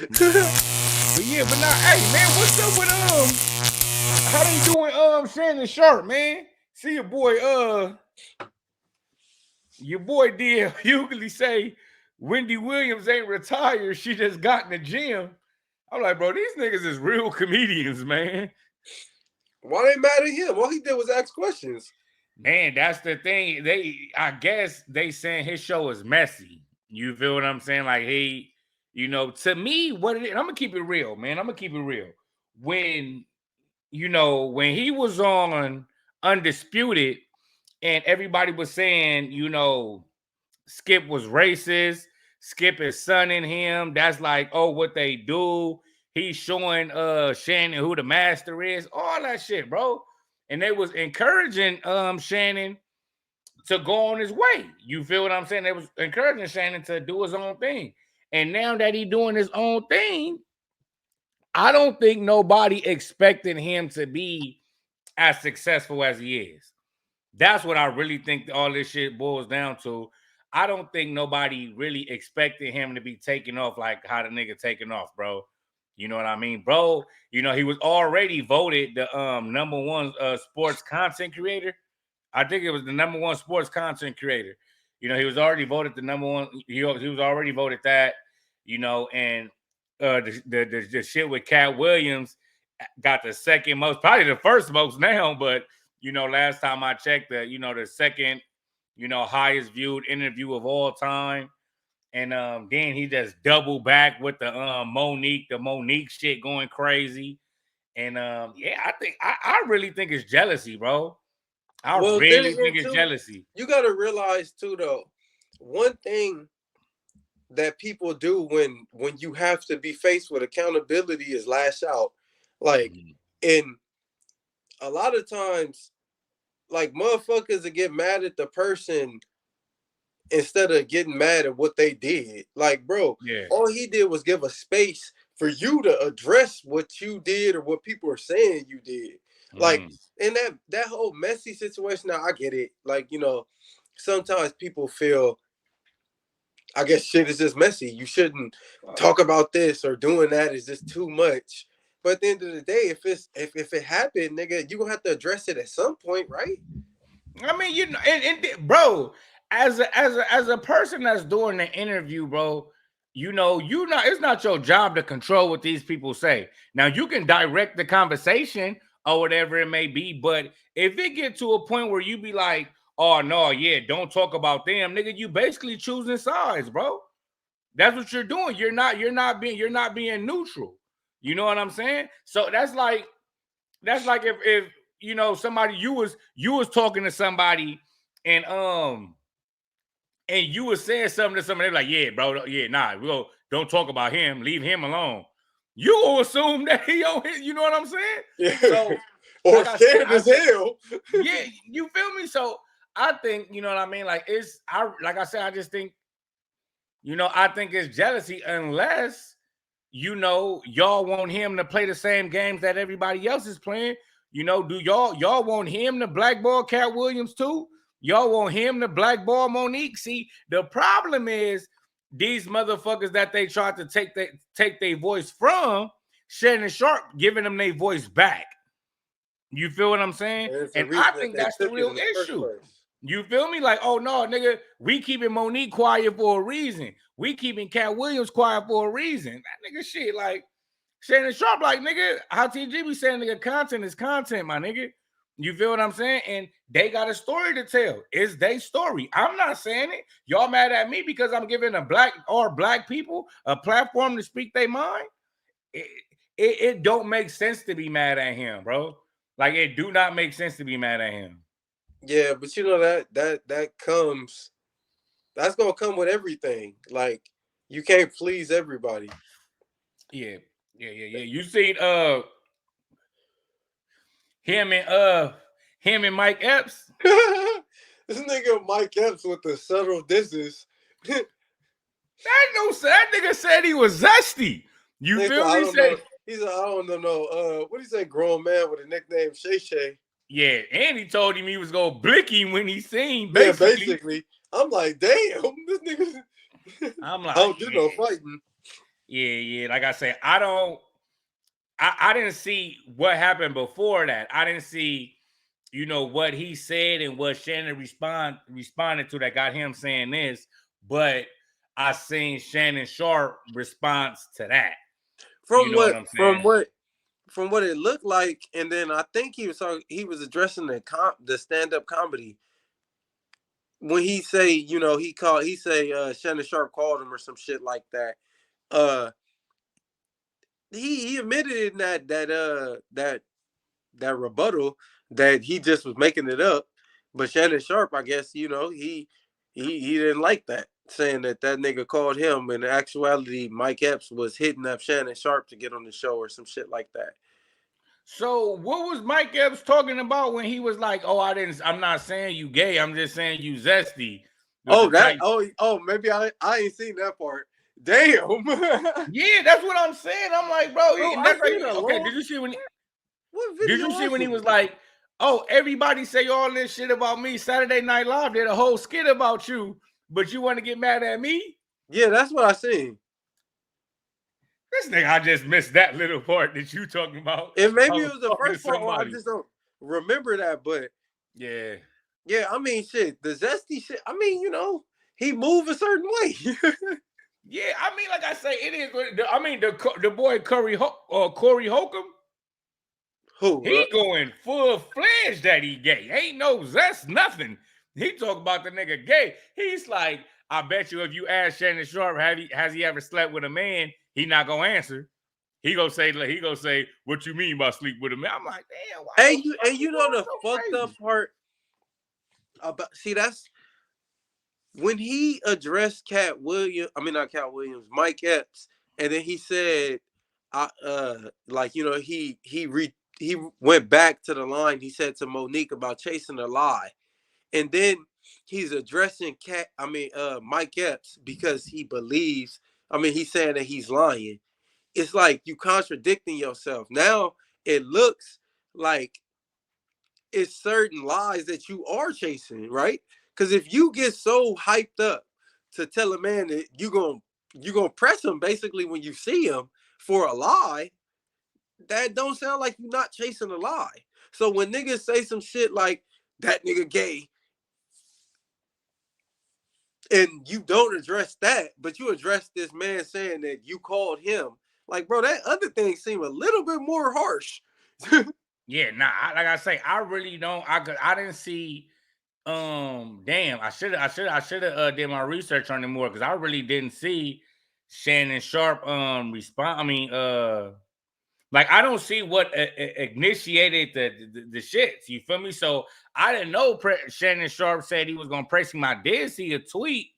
But yeah, but now, hey man, what's up with how they doing Shannon Sharp, man? See your boy DL usually say Wendy Williams ain't retired, she just got in the gym. I'm like, bro, these niggas is real comedians, man. Why they mad at him? All he did was ask questions. Man, that's the thing. I guess they saying his show is messy. You feel what I'm saying? Like to me, what it is, I'm gonna keep it real, man. I'm gonna keep it real. When when he was on Undisputed and everybody was saying, Skip was racist, Skip is sonning him. That's like, oh, what they do. He's showing Shannon who the master is, all that shit, bro. And they was encouraging Shannon to go on his way. You feel what I'm saying? They was encouraging Shannon to do his own thing. And now that he doing his own thing, I don't think nobody expecting him to be as successful as he is. That's what I really think all this shit boils down to. I don't think nobody really expected him to be taking off like how the nigga taking off, bro. You know what I mean, bro? He was already voted the number one sports content creator. I think it was the number one sports content creator. He was already voted the number one. He was already voted that. And the shit with Cat Williams got the second most, probably the first most now, but last time I checked, the second, highest viewed interview of all time. And then he just doubled back with the Monique shit going crazy. And yeah, I really think it's jealousy, bro. I really think it's jealousy. You gotta realize too, though, one thing that people do when you have to be faced with accountability is lash out. Like, in a lot of times, like, motherfuckers that get mad at the person instead of getting mad at what they did. Like, bro, all he did was give a space for you to address what you did or what people are saying you did. Like, in that whole messy situation, now I get it. Like, sometimes people feel, I guess shit is just messy. You shouldn't talk about this, or doing that is just too much. But at the end of the day, if it happened, nigga, you gonna have to address it at some point, right? I mean, and bro, as a person that's doing the interview, bro, it's not your job to control what these people say. Now you can direct the conversation or whatever it may be, but if it get to a point where you be like, oh no, yeah, don't talk about them, nigga, you basically choosing sides, bro. That's what you're doing. You're not being neutral. You know what I'm saying? So that's like if somebody you was talking to somebody and you was saying something to somebody, like, yeah, bro, yeah, nah, don't talk about him, leave him alone. You will assume that he on his, you know what I'm saying? Yeah. So, or like scared as hell. Yeah, you feel me? So I think, you know what I mean? Like, like I said, I just think, I think it's jealousy unless, y'all want him to play the same games that everybody else is playing. Do y'all want him to blackball Cat Williams too? Y'all want him to blackball Monique? See, the problem is these motherfuckers that they tried to take their voice from, Shannon Sharp giving them their voice back. You feel what I'm saying? And I think that's the real issue. You feel me? Like, oh no, nigga, we keeping Monique quiet for a reason. We keeping Cat Williams quiet for a reason. That nigga shit, like Shannon Sharp, like, nigga, how TG be saying, nigga, content is content, my nigga. You feel what I'm saying? And they got a story to tell. It's their story. I'm not saying it. Y'all mad at me because I'm giving black people a platform to speak their mind. It don't make sense to be mad at him, bro. Like, it do not make sense to be mad at him. Yeah, but that's gonna come with everything. Like, you can't please everybody. Yeah. You seen him and Mike Epps? This nigga Mike Epps with the subtle disses. That nigga said he was zesty. You feel me? He said, I don't know. What do you say, grown man with a nickname Shay Shay? Yeah, and he told him he was gonna blick him when he seen. Basically. Yeah, basically. I'm like, damn, this nigga. I'm like, I don't do no fighting. Yeah. Like I said, I didn't see what happened before that. I didn't see, what he said and what Shannon responded to that got him saying this, but I seen Shannon Sharp response to that. You From know what what I'm from saying? what from what it looked like, and then I think he was addressing the stand-up comedy when he say, Shannon Sharp called him or some shit like that. Uh he admitted in that rebuttal that he just was making it up. But Shannon Sharp, I guess, he didn't like that, saying that nigga called him. In actuality, Mike Epps was hitting up Shannon Sharp to get on the show or some shit like that. So what was Mike Epps talking about when he was like, "Oh, I'm not saying you gay. I'm just saying you zesty." With the Oh, tight. maybe I ain't seen that part. Damn. Yeah, that's what I'm saying. I'm like, bro, Bro, and I that's like, seen a okay. long. What Did video you see I when he seen? was like, "Oh, everybody say all this shit about me. Saturday Night Live did a whole skit about you, but you want to get mad at me?" Yeah, that's what I seen. This nigga, I just missed that little part that you talking about. And I maybe it was was the talking to first part, or I somebody. just don't remember that. But Yeah. yeah, I mean, shit, the zesty shit. I mean, he move a certain way. Yeah, I mean, like I say, it is. I mean, the boy Corey Holcomb, Who? he going full fledged that he gay. Ain't no zest, nothing. He talk about the nigga gay. He's like, I bet you if you ask Shannon Sharp, has he ever slept with a man? He not gonna answer. He gonna say, what you mean by sleep with a man? I'm like, damn, why the fuck And you you know going the so fucked up crazy? part about, see, that's when he addressed Cat Williams. I mean, not Cat Williams, Mike Epps, and then he said, like, he went back to the line he said to Monique about chasing a lie, and then he's addressing Mike Epps because he believes. I mean, he's saying that he's lying. It's like you contradicting yourself. Now it looks like it's certain lies that you are chasing, right? Because if you get so hyped up to tell a man that you gonna press him basically when you see him for a lie, that don't sound like you're not chasing a lie. So when niggas say some shit like that nigga gay, and you don't address that, but you address this man saying that you called him, like, bro, that other thing seemed a little bit more harsh. Yeah, nah. Like I say, I really don't. I didn't see. Damn, I should have did my research on it more because I really didn't see Shannon Sharp respond. I mean, like I don't see what initiated the shits. You feel me? So I didn't know Shannon Sharp said he was gonna press him. I did see a tweet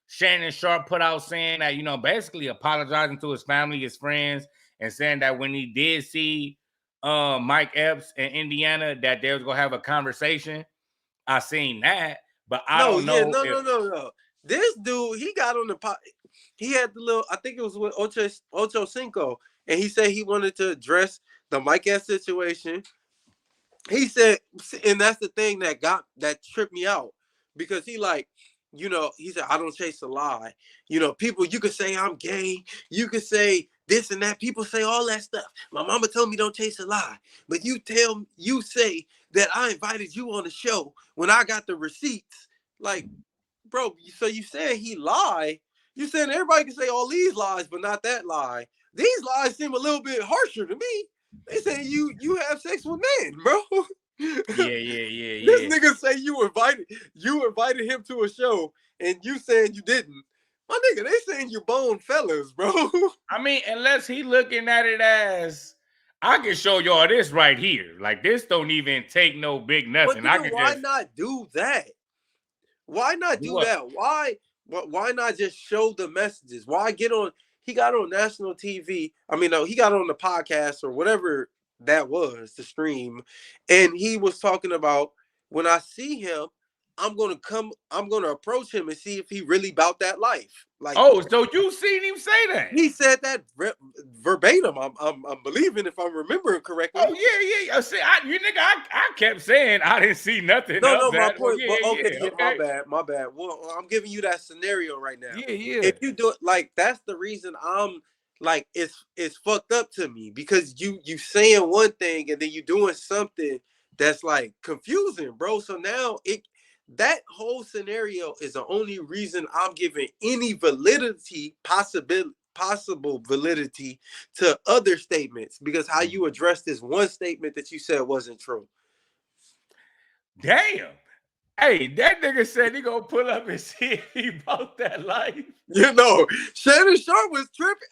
Shannon Sharp put out saying that, basically apologizing to his family, his friends, and saying that when he did see Mike Epps in Indiana, that they was gonna have a conversation. I seen that, but I No, don't yeah, know no, if no, no, no. This dude, he got on the pot. He had the little, I think it was with Ocho Cinco, and he said he wanted to address the Mike S situation. He said, and that's the thing that tripped me out, because he said, I don't chase a lie. People, you could say I'm gay, you could say this and that, people say all that stuff. My mama told me don't chase a lie, but you say that I invited you on the show when I got the receipts. Like, bro, so you saying he lied? You saying everybody can say all these lies, but not that lie? These lies seem a little bit harsher to me. They say you have sex with men, bro. yeah, yeah, yeah, This yeah. nigga say you invited him to a show and you said you didn't. My nigga, they saying you bone fellas, bro. I mean, unless he looking at it as I can show y'all this right here. Like this don't even take no big But nothing. then I can why just not do that? Why not do do what? that? Why not just show the messages? Why get on? He got on national TV. I mean, no, he got on the podcast or whatever that was, the stream, and he was talking about, when I see him, I'm gonna approach him and see if he really about that life. Like, Oh, so you seen him say that? he said that verbatim. I'm believing, if I'm remembering Oh correctly. yeah, yeah. See, I kept saying I didn't see nothing No, of no, my that. Well, point. yeah, But okay, yeah, yeah, my okay, bad, my bad. Well, I'm giving you that scenario right now. yeah, yeah. If you do it, like, that's the reason like it's fucked up to me because you saying one thing and then you doing something that's like confusing, bro. So now that whole scenario is the only reason I'm giving any possible validity to other statements, because how you address this one statement that you said wasn't true. Damn. Hey, that nigga said he gonna pull up and see if he bought that life. You know, Shannon Sharp was tripping,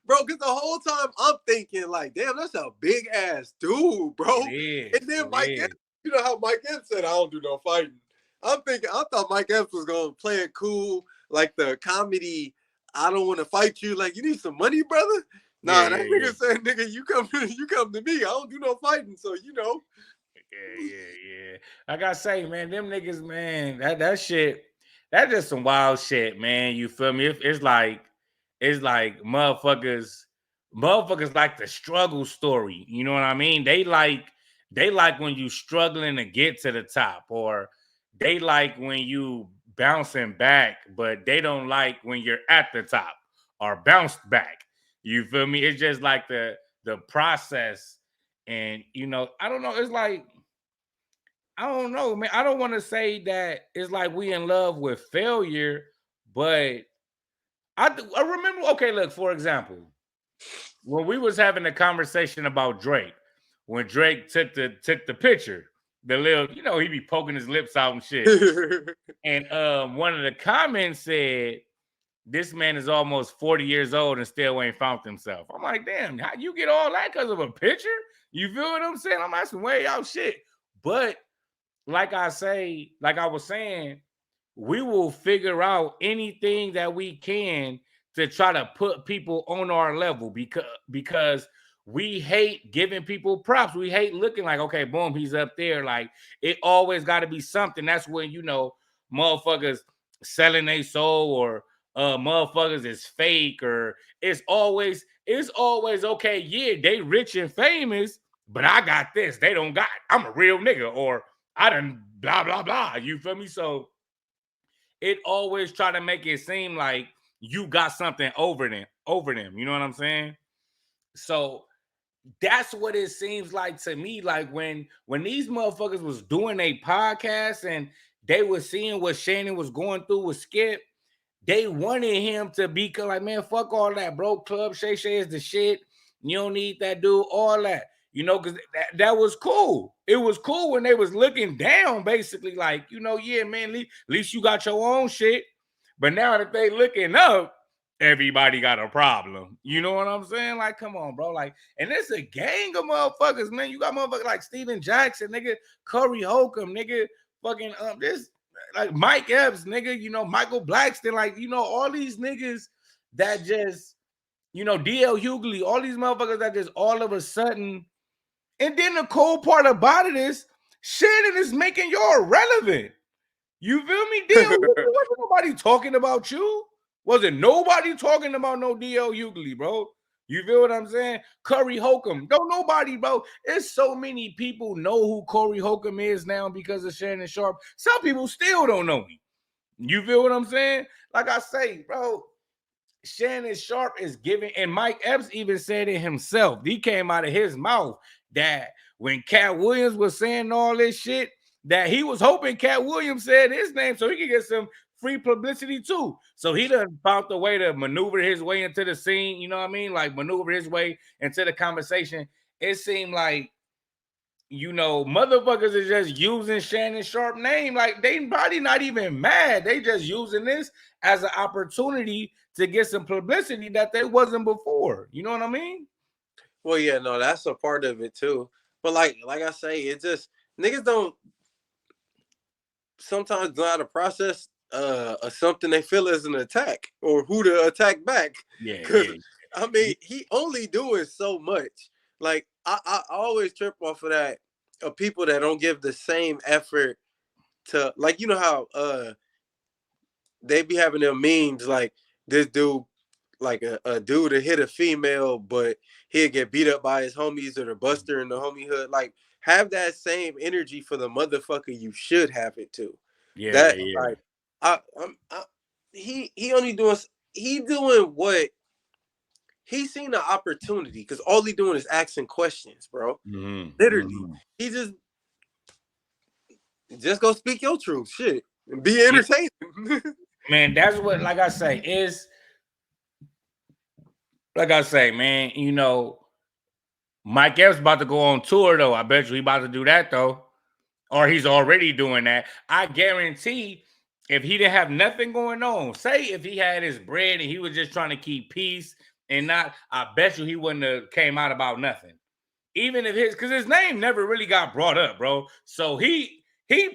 bro. Because the whole time I'm thinking, like, damn, that's a big ass dude, bro. It is. And then It Mike is. Epps, you know how Mike Epps said, "I don't do no fighting." I'm thinking, I thought Mike Epps was gonna play it cool, like the comedy. I don't want to fight you. Like, you need some money, brother. Nah, Yeah, that yeah, nigga yeah. said, "Nigga, you come to me. I don't do no fighting." So you know. Yeah. Like I say, man, them niggas, man, that shit, that's just some wild shit, man. You feel me? It's like motherfuckers like the struggle story. You know what I mean? They like when you struggling to get to the top, or they like when you bouncing back, but they don't like when you're at the top or bounced back. You feel me? It's just like the process. And I don't know. It's like, I don't know, man. I don't want to say that it's like we in love with failure, but I remember. Okay, look, for example, when we was having a conversation about Drake, when Drake took the picture, the little, he be poking his lips out and shit. And one of the comments said, "This man is almost 40 years old and still ain't found himself." I'm like, damn, how you get all that because of a picture? You feel what I'm saying? I'm asking way out shit. But like I was saying, we will figure out anything that we can to try to put people on our level, because we hate giving people props. We hate looking like, okay, boom, he's up there. Like, it always got to be something. That's when motherfuckers selling their soul, or motherfuckers is fake, or it's always okay. Yeah, they rich and famous, but I got this. They don't got. I'm a real nigga, or I done blah blah blah. You feel me? So it always try to make it seem like you got something over them. You know what I'm saying? So that's what it seems like to me. Like when these motherfuckers was doing a podcast and they was seeing what Shannon was going through with Skip, they wanted him to be like, man, fuck all that, bro. Club Shay Shay is the shit. You don't need that dude, all that. Because that was cool. It was cool when they was looking down, basically, like, yeah, man, at least you got your own shit. But now that they looking up, everybody got a problem. You know what I'm saying? Like, come on, bro. Like, and it's a gang of motherfuckers, man. You got motherfuckers like Steven Jackson, nigga, Corey Holcomb, nigga, fucking this, like Mike Epps, nigga, Michael Blackston, like, all these niggas that just, DL Hughley, all these motherfuckers that just all of a sudden. And then the cool part about it is Shannon is making y'all relevant. You feel me? DL Hughley, wasn't nobody talking about you. Wasn't nobody talking about no DL Hughley, bro. You feel what I'm saying? Corey Holcomb. Don't nobody, bro. It's so many people know who Corey Holcomb is now because of Shannon Sharp. Some people still don't know him. You feel what I'm saying? Like I say, bro, Shannon Sharp is giving, and Mike Epps even said it himself. He came out of his mouth that when Cat Williams was saying all this shit, that he was hoping Cat Williams said his name so he could get some free publicity too. So he done found the way to maneuver his way into the scene, you know what I mean? Like maneuver his way into the conversation. It seemed like, motherfuckers are just using Shannon Sharp name. Like, they probably not even mad. They just using this as an opportunity to get some publicity that they wasn't before. You know what I mean? Well, yeah, no, that's a part of it too. But like I say, it just niggas don't sometimes know how to process something they feel is an attack or who to attack back. Yeah, Because yeah. I mean, he only doing so much. Like I always trip off of that of people that don't give the same effort to, like, you know how they be having them memes like this dude, like a dude to hit a female, but he'll get beat up by his homies or the buster in the homie hood. Like, have that same energy for the motherfucker you should have it to. Yeah, That yeah. like he only doing he doing what he seen an opportunity because all he doing is asking questions, bro. Literally, he just go speak your truth, shit, and be entertaining. Man, that's what, like I say, man, you know, Mike Epps about to go on tour though. I bet you he about to do that though. Or he's already doing that. I guarantee if he didn't have nothing going on, say if he had his bread and he was just trying to keep peace and not, I bet you he wouldn't have came out about nothing. Even if because his name never really got brought up, bro. So he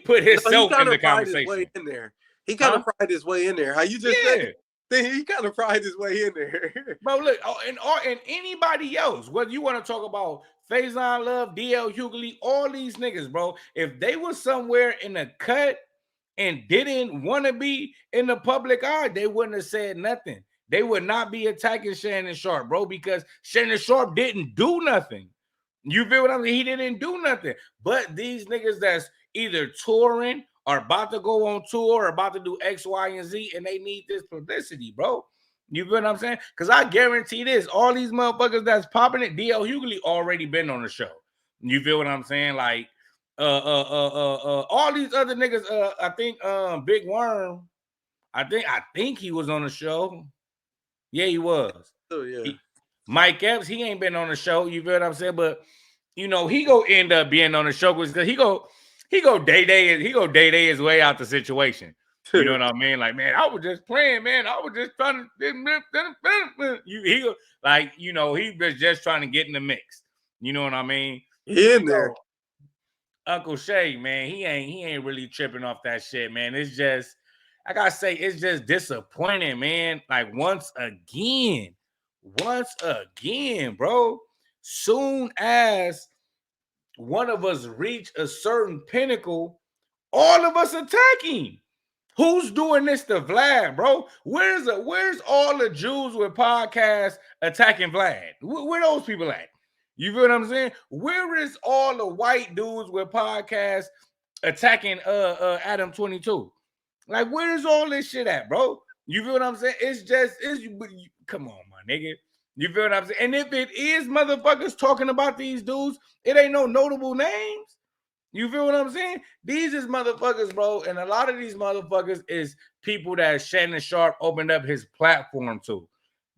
put himself in the conversation. His way in there. He kind of pried his way in there. How you just said? He kind of pried his way in there. Bro, look, and anybody else, whether you want to talk about Faison Love, DL Hughley, all these niggas, bro, if they were somewhere in the cut and didn't want to be in the public eye, they wouldn't have said nothing. They would not be attacking Shannon Sharpe, bro, because Shannon Sharpe didn't do nothing. You feel what I mean? He didn't do nothing. But these niggas that's either touring or about to go on tour or about to do X, Y, and Z, and they need this publicity, bro. You feel what I'm saying? Because I guarantee this, all these motherfuckers that's popping it, DL Hughley already been on the show. You feel what I'm saying? Like, all these other niggas, I think Big Worm, I think he was on the show. Yeah, he was. Oh, yeah. Mike Epps, he ain't been on the show. You feel what I'm saying? But you know, he go end up being on the show because he go day his way out the situation. You know what I mean? Like, man, I was just playing, man. I was just trying to he like, you know, he was just trying to get in the mix. You know what I mean? He in there. Uncle Shay, man, he ain't really tripping off that shit, man. It's just, I gotta say, it's just disappointing, man. Like once again, bro. Soon as one of us reach a certain pinnacle, all of us attacking. Who's doing this to Vlad, bro? Where's all the Jews with podcasts attacking Vlad? Where those people at? You feel what I'm saying? Where is all the white dudes with podcasts attacking Adam 22? Like, where's all this shit at, bro? You feel what I'm saying? Come on, my nigga. You feel what I'm saying? And if it is motherfuckers talking about these dudes, it ain't no notable names. You feel what I'm saying? These is motherfuckers, bro. And a lot of these motherfuckers is people that Shannon Sharpe opened up his platform to.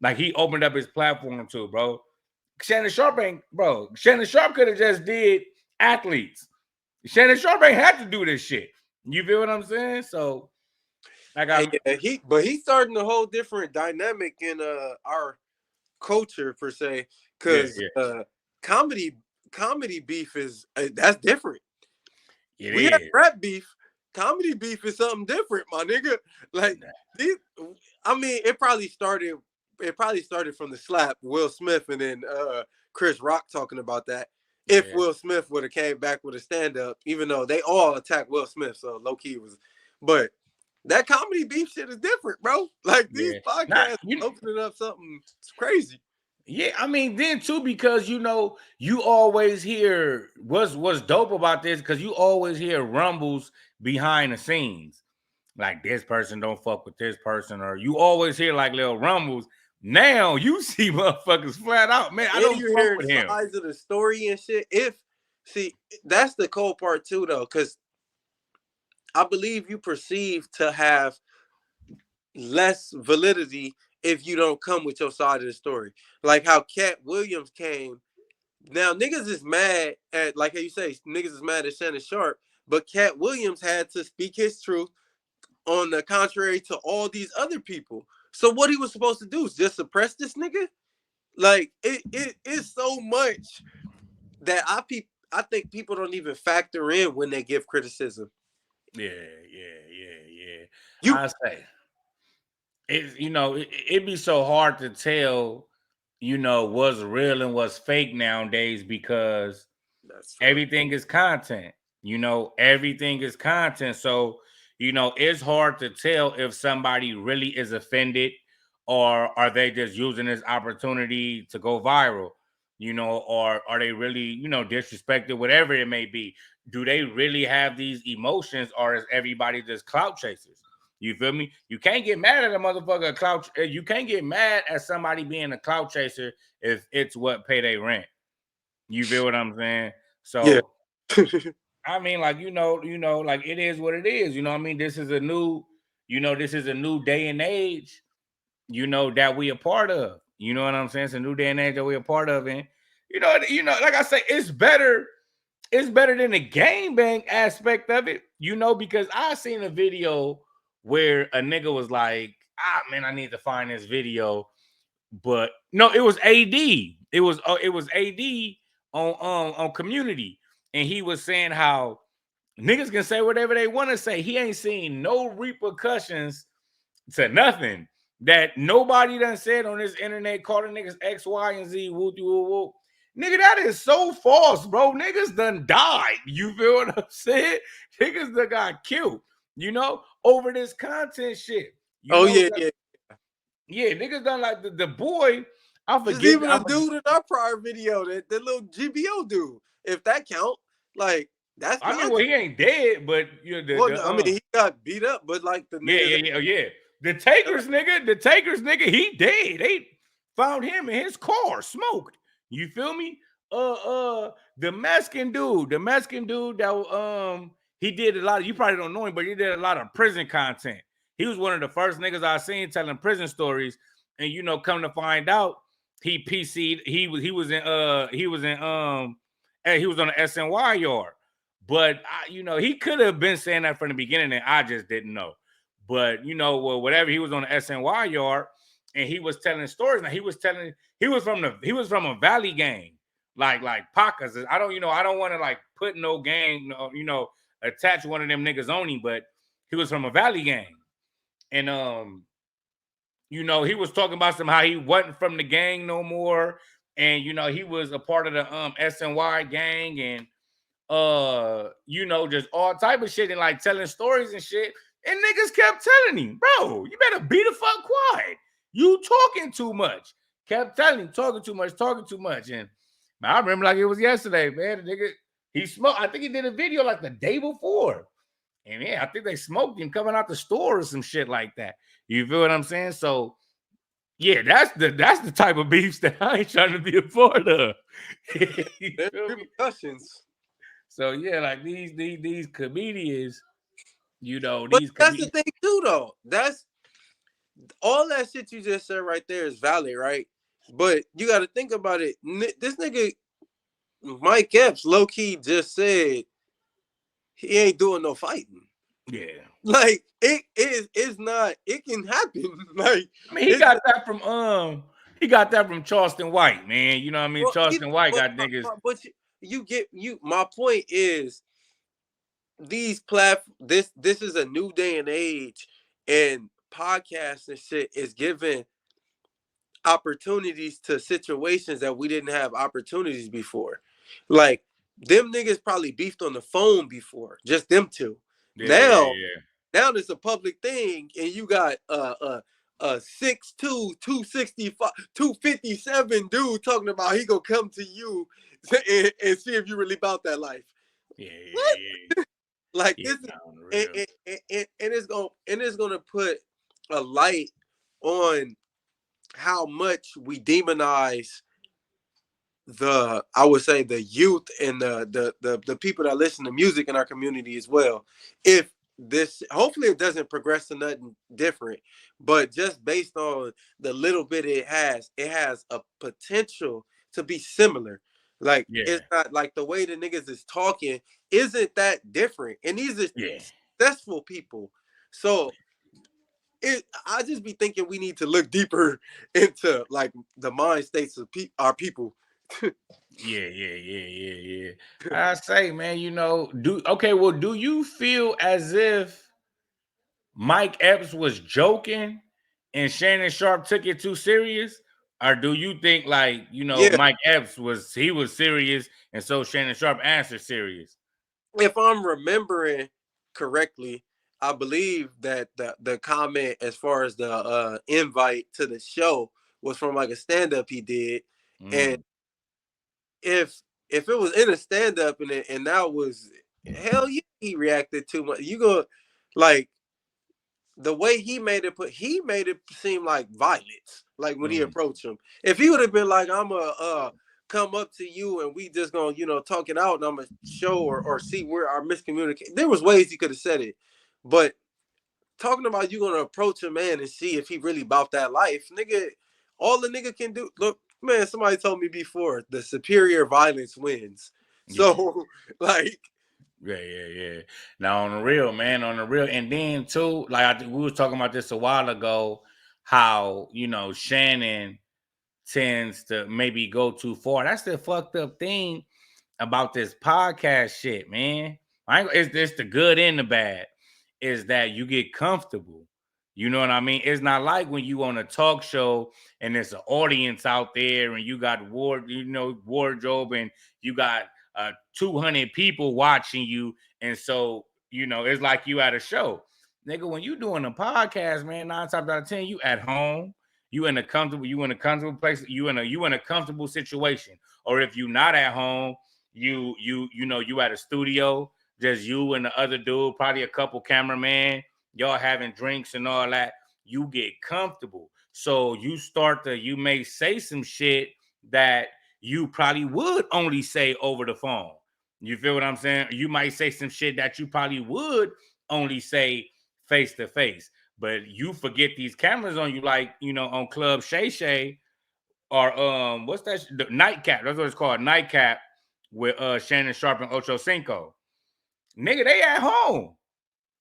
Like, he opened up his platform to, bro. Shannon Sharpe could have just did athletes. Shannon Sharpe ain't had to do this shit. You feel what I'm saying? So, like, he's starting a whole different dynamic in our culture per se, because comedy beef is that's different. We have rap beef. Comedy beef is something different, my nigga. Like, I mean, it probably started from the slap, Will Smith, and then Chris Rock talking about that. If Will Smith would have came back with a stand-up, even though they all attacked Will Smith, so low-key was, but that comedy beef shit is different, bro. Like, these podcasts opening up something crazy. Yeah, I mean, then too, because you know, you always hear what's dope about this, because you always hear rumbles behind the scenes. Like, this person don't fuck with this person, or you always hear like little rumbles. Now you see motherfuckers flat out, man. I don't fuck with him. Sides of the story and shit. That's the cold part too, though, because I believe you perceive to have less validity if you don't come with your side of the story. Like how Cat Williams came. Now niggas is mad at, like how you say, niggas is mad at Shannon Sharpe, but Cat Williams had to speak his truth on the contrary to all these other people. So what he was supposed to do is just suppress this nigga? Like, it is so much that I think people don't even factor in when they give criticism. Yeah. I say, it'd be so hard to tell, what's real and what's fake nowadays, because everything is content. Everything is content. So, it's hard to tell if somebody really is offended, or are they just using this opportunity to go viral, or are they really, disrespected, whatever it may be. Do they really have these emotions, or is everybody just clout chasers? You feel me? You can't get mad at a motherfucker clout. You can't get mad at somebody being a clout chaser if it's what pay their rent. You feel what I'm saying? Yeah. So I mean, like like it is what it is. You know what I mean? This is a new, this is a new day and age, that we a part of. You know what I'm saying? It's a new day and age that we a part of, and like I say, it's better. It's better than the game bang aspect of it, because I seen a video where a nigga was like, man, I need to find this video, but no, it was AD. It was AD on Community, and he was saying how niggas can say whatever they want to say. He ain't seen no repercussions to nothing that nobody done said on this internet, calling niggas X, Y, and Z, whoop, whoop, whoop. Nigga, that is so false, bro. Niggas done died. You feel what I'm saying? Niggas done got killed, over this content shit. Oh yeah, yeah. Yeah, niggas done like the boy. I forget. Just even a dude in our prior video, that little GBO dude, if that count, like that's. I mean, well, he ain't dead, but I mean, he got beat up, but like the nigga. Yeah. The Takers nigga, he dead. They found him in his car, smoked. You feel me? The Mexican dude that he did a lot of. You probably don't know him, but he did a lot of prison content. He was one of the first niggas I seen telling prison stories, and come to find out, he PC'd. He was on the SNY yard, but he could have been saying that from the beginning, and I just didn't know. But whatever, he was on the SNY yard, and he was telling stories. Now he was from a Valley gang, like Pacas. I don't want to like put no gang, attach one of them niggas on him, but he was from a Valley gang, and he was talking about how he wasn't from the gang no more, and he was a part of the SNY gang, and just all type of shit, and like telling stories and shit. And niggas kept telling him, bro, you better be the fuck quiet. You talking too much. Kept telling him, talking too much. And I remember like it was yesterday, man. The nigga, he smoked. I think he did a video like the day before. And yeah, I think they smoked him coming out the store or some shit like that. You feel what I'm saying? So yeah, that's the type of beefs that I ain't trying to be a part of. There's repercussions. So yeah, like these comedians, but that's the thing too, though. That's all that shit you just said right there is valid, right? But you got to think about it. This nigga Mike Epps low key just said he ain't doing no fighting. Yeah, like it's not. It can happen. Like I mean, he got that from Charleston White, man. You know what I mean? Well, Charleston White got niggas. But my point is, these this is a new day and age, and podcasts and shit is giving opportunities to situations that we didn't have opportunities before. Like them niggas probably beefed on the phone before, just them two. Now it's a public thing, and you got a 6'2", 265, 257 dude talking about he gonna come to you and see if you really about that life. Yeah. Like this is, and it's gonna put a light on how much we demonize I would say the youth and the people that listen to music in our community as well. If this, hopefully it doesn't progress to nothing different, but just based on the little bit it has a potential to be similar. Like it's not like the way the niggas is talking isn't that different, and these are successful people. So I just be thinking we need to look deeper into like the mind states of our people. Yeah. I say, man, do you feel as if Mike Epps was joking and Shannon Sharp took it too serious? Or do you think like, Mike Epps was serious and so Shannon Sharp answered serious? If I'm remembering correctly, I believe that the comment as far as the invite to the show was from like a stand-up he did. And if it was in a stand-up and that was hell yeah, he reacted too much. You go like the way he made it seem like violence. Like when he approached him, if he would have been like, "I'm a come up to you and we just gonna talk it out and I'm gonna show or see where our miscommunication." There was ways he could have said it, but talking about you gonna approach a man and see if he really about that life, nigga. All the nigga can do, look, man. Somebody told me before, the superior violence wins. So, like, yeah. Now on the real, man, on the real, and then too, like we was talking about this a while ago, how Shannon tends to maybe go too far. That's the fucked up thing about this podcast shit, man. It's the good and the bad. Is that you get comfortable. You know what I mean? It's not like when you on a talk show and there's an audience out there and you got wardrobe and you got 200 people watching you, and so it's like you at a show, nigga. When you doing a podcast, man, 9 times out of 10, you at home, you in a comfortable place, you in a comfortable situation. Or if you not at home, you at a studio, just you and the other dude, probably a couple cameraman, y'all having drinks and all that. You get comfortable, so you may say some shit that you probably would only say over the phone. You feel what I'm saying? You might say some shit that you probably would only say face to face, but you forget these cameras on you, like on Club Shay Shay, or what's that? The Nightcap. That's what it's called, Nightcap, with Shannon Sharp and Ocho Cinco. Nigga, they at home.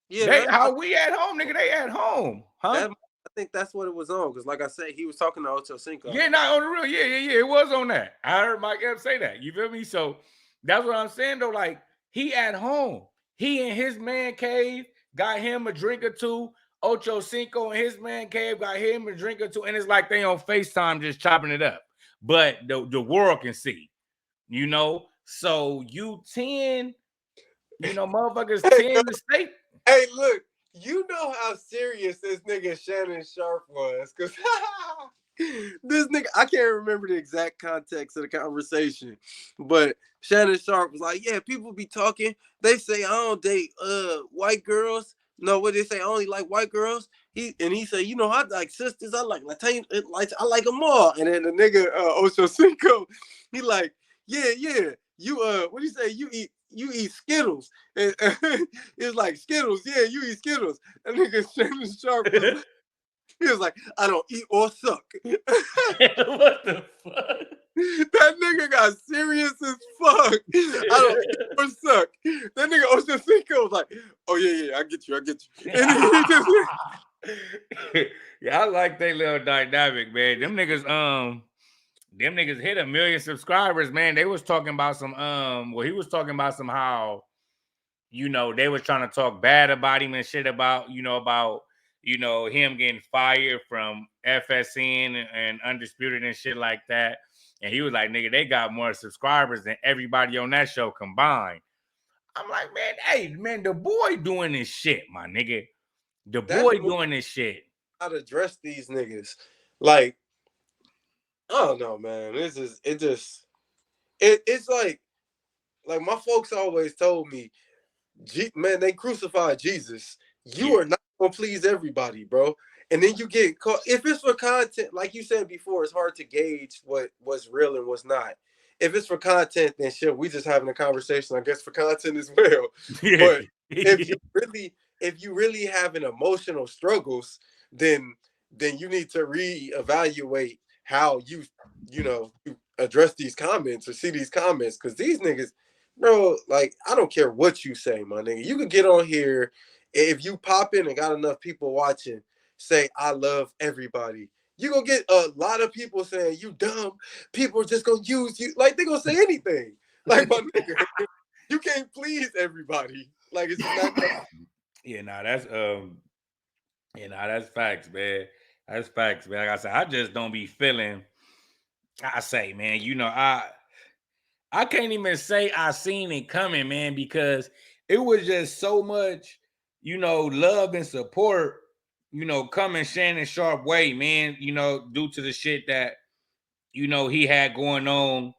yeah, How we at home, nigga? They at home, huh? I think that's what it was on. Because, like I said, he was talking to Ocho Cinco. Yeah, not on the real. Yeah. It was on that. I heard Mike Epps say that. You feel me? So that's what I'm saying, though. Like, he at home. He in his man cave, got him a drink or two. Ocho Cinco in his man cave, got him a drink or two. And it's like they on FaceTime just chopping it up. But the world can see, So you 10, motherfuckers 10 to stay. Hey, look, you know how serious this nigga Shannon Sharp was, because this nigga, I can't remember the exact context of the conversation, but Shannon Sharp was like, "Yeah, people be talking. They say I don't date white girls. No, what they say, I only like white girls." He said, "I like sisters. I like Latin. I like them all." And then the nigga Ocho Cinco, he like, "Yeah. You what do you say? You eat Skittles." And it's like, "Skittles, yeah, you eat Skittles." And nigga Shannon Sharp he was like, "I don't eat or suck." What the fuck? That nigga got serious as fuck. "I don't eat or suck." That nigga Ocho Cinco was like, "Oh yeah, I get you. And he just yeah, I like they little dynamic, man. Them niggas hit 1 million subscribers, man. They was talking about some he was talking about somehow, they was trying to talk bad about him and shit about him getting fired from FSN and Undisputed and shit like that. And he was like, "Nigga, they got more subscribers than everybody on that show combined." I'm like, man, hey, man, the boy doing this shit, my nigga. The boy doing this shit. How to address these niggas. Like, I don't know, man. It's like my folks always told me, man, they crucified Jesus. You are not gonna please everybody, bro. And then you get caught. If it's for content, like you said before, it's hard to gauge what's real and what's not. If it's for content, then shit, we just having a conversation, I guess, for content as well. But if you really having emotional struggles, then you need to reevaluate how you address these comments or see these comments, because these niggas, bro, like, I don't care what you say, my nigga. You could get on here, if you pop in and got enough people watching, say, "I love everybody." You gonna get a lot of people saying, "You dumb." People are just gonna use you. Like, they gonna say anything. Like, my nigga, you can't please everybody. Like, it's not. That's facts, man. That's facts, man. Like I said, I just don't be feeling. I say, man, I can't even say I seen it coming, man, because it was just so much, love and support, coming Shannon Sharp way, man, due to the shit that, he had going on,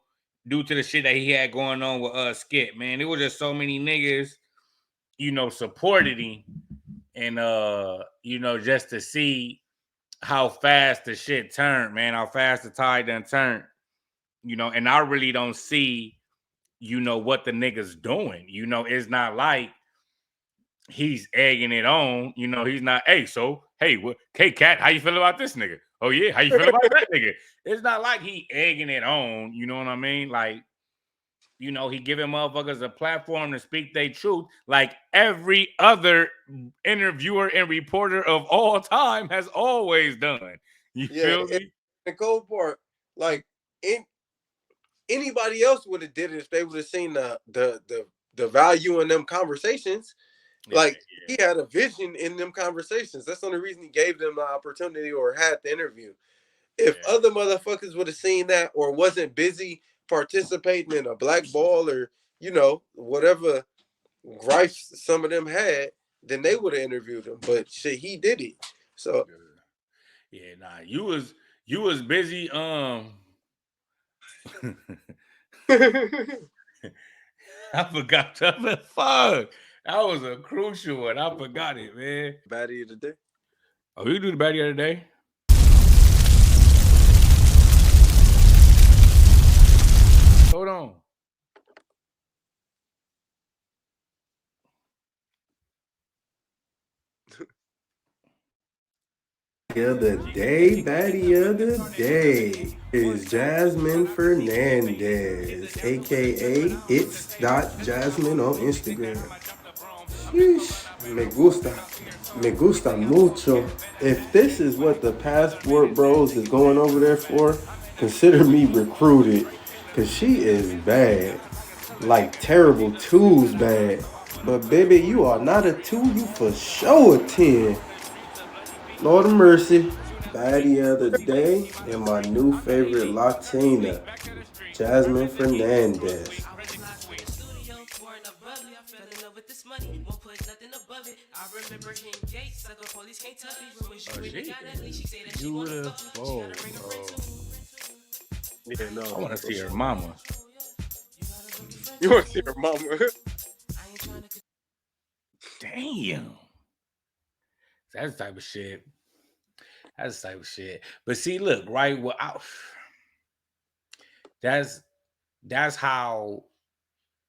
with Skip, man. It was just so many niggas, supported him. and you know, just to see how fast the shit turned, man, how fast the tide done turned, you know, and I really don't see, you know, what the nigga's doing. You know, it's not like he's egging it on. You know, he's not, hey, so, hey, what, hey, Cat, how you feel about this nigga? Oh, yeah, how you feel about that nigga? It's not like he egging it on, you know what I mean? Like, you know, he giving motherfuckers a platform to speak their truth, like every other interviewer and reporter of all time has always done. You feel me? The cold part, like anybody else would have did it if they would have seen the value in them conversations. Like he had a vision in them conversations. That's the only reason he gave them the opportunity or had the interview. If other motherfuckers would have seen that or wasn't busy participating in a black ball or, you know, whatever gripes some of them had, then they would have interviewed him. But shit, he did it. So yeah, nah, you was busy. I forgot the fuck. That was a crucial one. I forgot it, man. Baddie of the day. Oh, you do the baddie of the day? Hold on. Of the day, baddie of the day is Jasmine Fernandez, aka it's.jasmine on Instagram. Sheesh, me gusta mucho. If this is what the passport bros is going over there for, consider me recruited, cause she is bad, like terrible twos bad. But baby, you are not a 2, you for sure a 10. Lord of mercy, baddie of the day, and my new favorite Latina, Jasmine Fernandez. Beautiful. Yeah, no. I want to see her mama. You want to see her mama? Damn. That's the type of shit. That's the type of shit. But see, look, right? Well, that's how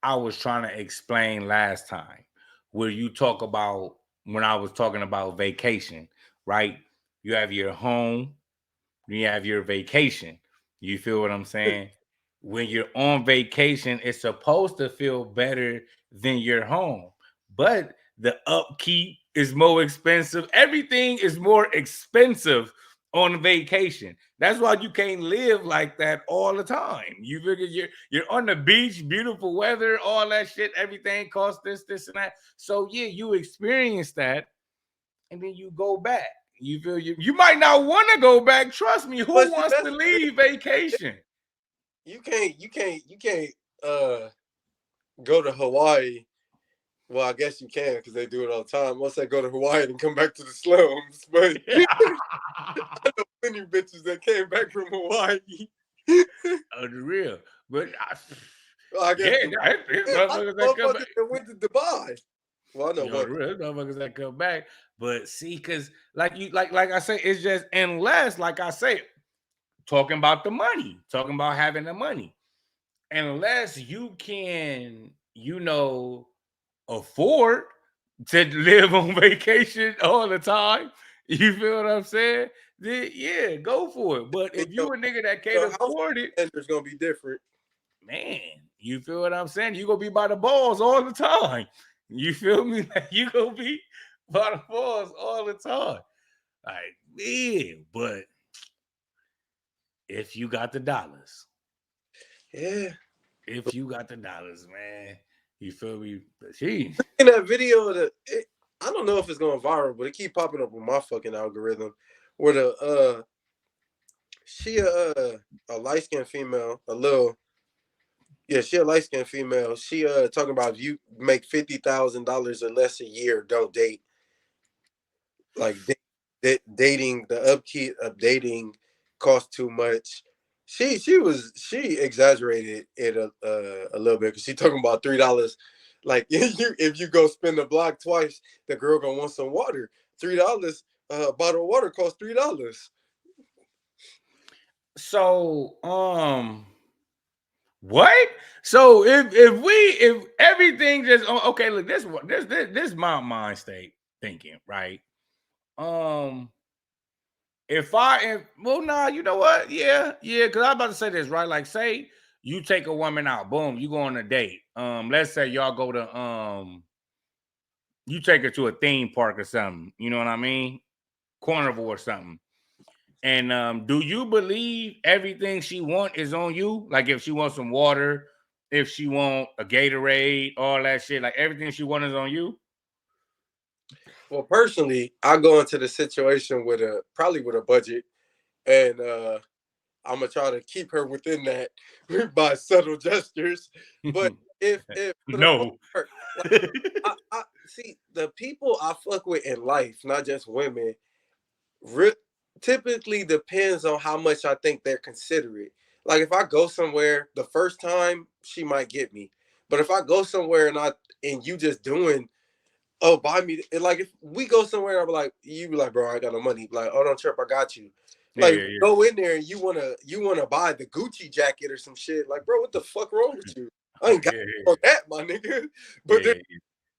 I was trying to explain last time, where you talk about when I was talking about vacation, right? You have your home, you have your vacation. You feel what I'm saying? When you're on vacation, it's supposed to feel better than your home, but the upkeep is more expensive. Everything is more expensive on vacation. That's why you can't live like that all the time. You figure you're on the beach, beautiful weather, all that shit. Everything costs this, and that. So yeah, you experience that, and then you go back. You feel you might not want to go back. Trust me. Who wants to leave vacation? You can't go to Hawaii. Well, I guess you can because they do it all the time. Once they go to Hawaii and come back to the slums, but I know many bitches that came back from Hawaii. Oh, the real, but I guess motherfuckers that come back. Went to Dubai. Well, I know what real motherfuckers that come back, but see, because like I say, it's just unless, like I say, talking about the money, talking about having the money, unless you can, you know, afford to live on vacation all the time. You feel what I'm saying? Then yeah, go for it. But if you a nigga that can't afford it, it's gonna be different. Man, you feel what I'm saying? You gonna be by the balls all the time. You feel me? Like you gonna be by the balls all the time. Like, man, but if you got the dollars, yeah. If you got the dollars, man, you feel me? Jeez. In that video, I don't know if it's going viral, but it keep popping up on my fucking algorithm. Where she a light skinned female, she a light skinned female. She talking about if you make $50,000 or less a year, don't date. Like dating, the upkeep of dating costs too much. She exaggerated it a little bit because she talking about $3 Like if you go spin the block twice, the girl gonna want some water. $3, a bottle of water costs $3. So, what? So if everything just okay, look, this my mind state thinking, right? Um, well, nah, you know what? Yeah, because I was about to say this, right? Like, say you take a woman out, boom, you go on a date. Let's say y'all go to you take her to a theme park or something, you know what I mean? Carnival or something. And do you believe everything she want is on you? Like if she wants some water, if she want a Gatorade, all that shit, like everything she wants is on you? Well, personally, I go into the situation with probably with a budget, and I'm gonna try to keep her within that by subtle gestures. But if for the most No. part, like I see the people I fuck with in life, not just women, re- typically depends on how much I think they're considerate. Like if I go somewhere the first time, she might get me. But if I go somewhere and you just doing, oh, buy me, and like if we go somewhere, I'm like, you be like, bro, I ain't got no money. Like, oh, don't trip, I got you. Yeah, Like yeah, go in there and you wanna buy the Gucci jacket or some shit. Like, bro, what the fuck wrong with you? I ain't got yeah, that, my nigga. yeah, But yeah,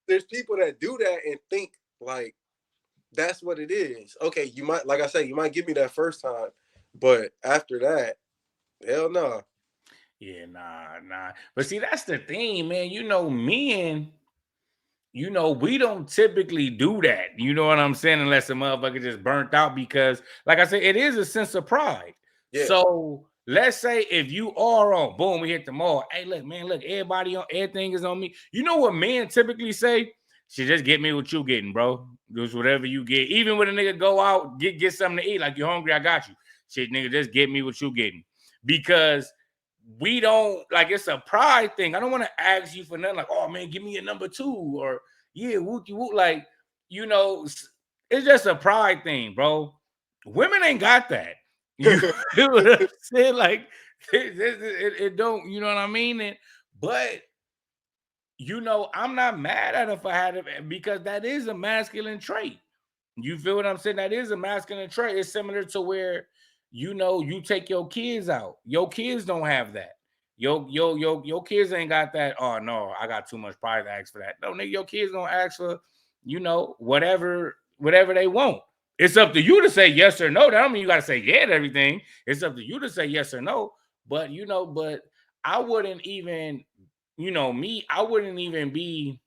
there's people that do that and think like that's what it is. Okay, you might, like I say, you might give me that first time, but after that, hell no. yeah, nah. But see, that's the thing, man. You know, men, we don't typically do that. You know what I'm saying? Unless a motherfucker just burnt out because, like I said, it is a sense of pride. Yeah. So let's say if you are on, boom, we hit the mall. Hey, look, man, look, everybody on, everything is on me. You know what men typically say? She just get me what you getting, bro. Just whatever you get. Even when a nigga go out, get something to eat, like you're hungry, I got you. Shit, nigga, just get me what you getting. Because we don't like it's a pride thing. I don't want to ask you for nothing like, oh man, give me a number two or yeah, wookie woot. Like, it's just a pride thing, bro. Women ain't got that. You feel what I'm saying? Like, it don't, you know what I mean? But I'm not mad at her for having it because that is a masculine trait. You feel what I'm saying? That is a masculine trait. It's similar to where you take your kids out. Your kids don't have that. Your kids ain't got that. Oh no, I got too much pride to ask for that. No, nigga, your kids gonna ask for, whatever they want. It's up to you to say yes or no. That don't mean you gotta say yeah to everything. It's up to you to say yes or no. But I wouldn't even, me, I wouldn't even be,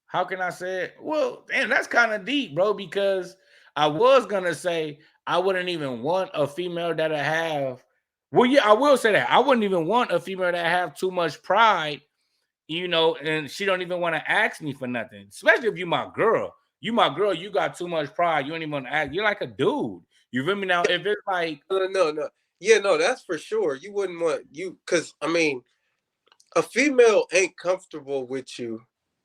how can I say it? Well, damn, that's kind of deep, bro, because I was gonna say I wouldn't even want a female that I have. Well, yeah, I will say that. I wouldn't even want a female that have too much pride, and she don't even want to ask me for nothing. Especially if you my girl. You my girl, you got too much pride. You don't even want to ask. You're like a dude. You feel me now? If it's like, No. Yeah, no, that's for sure. You wouldn't want you because I mean, a female ain't comfortable with you,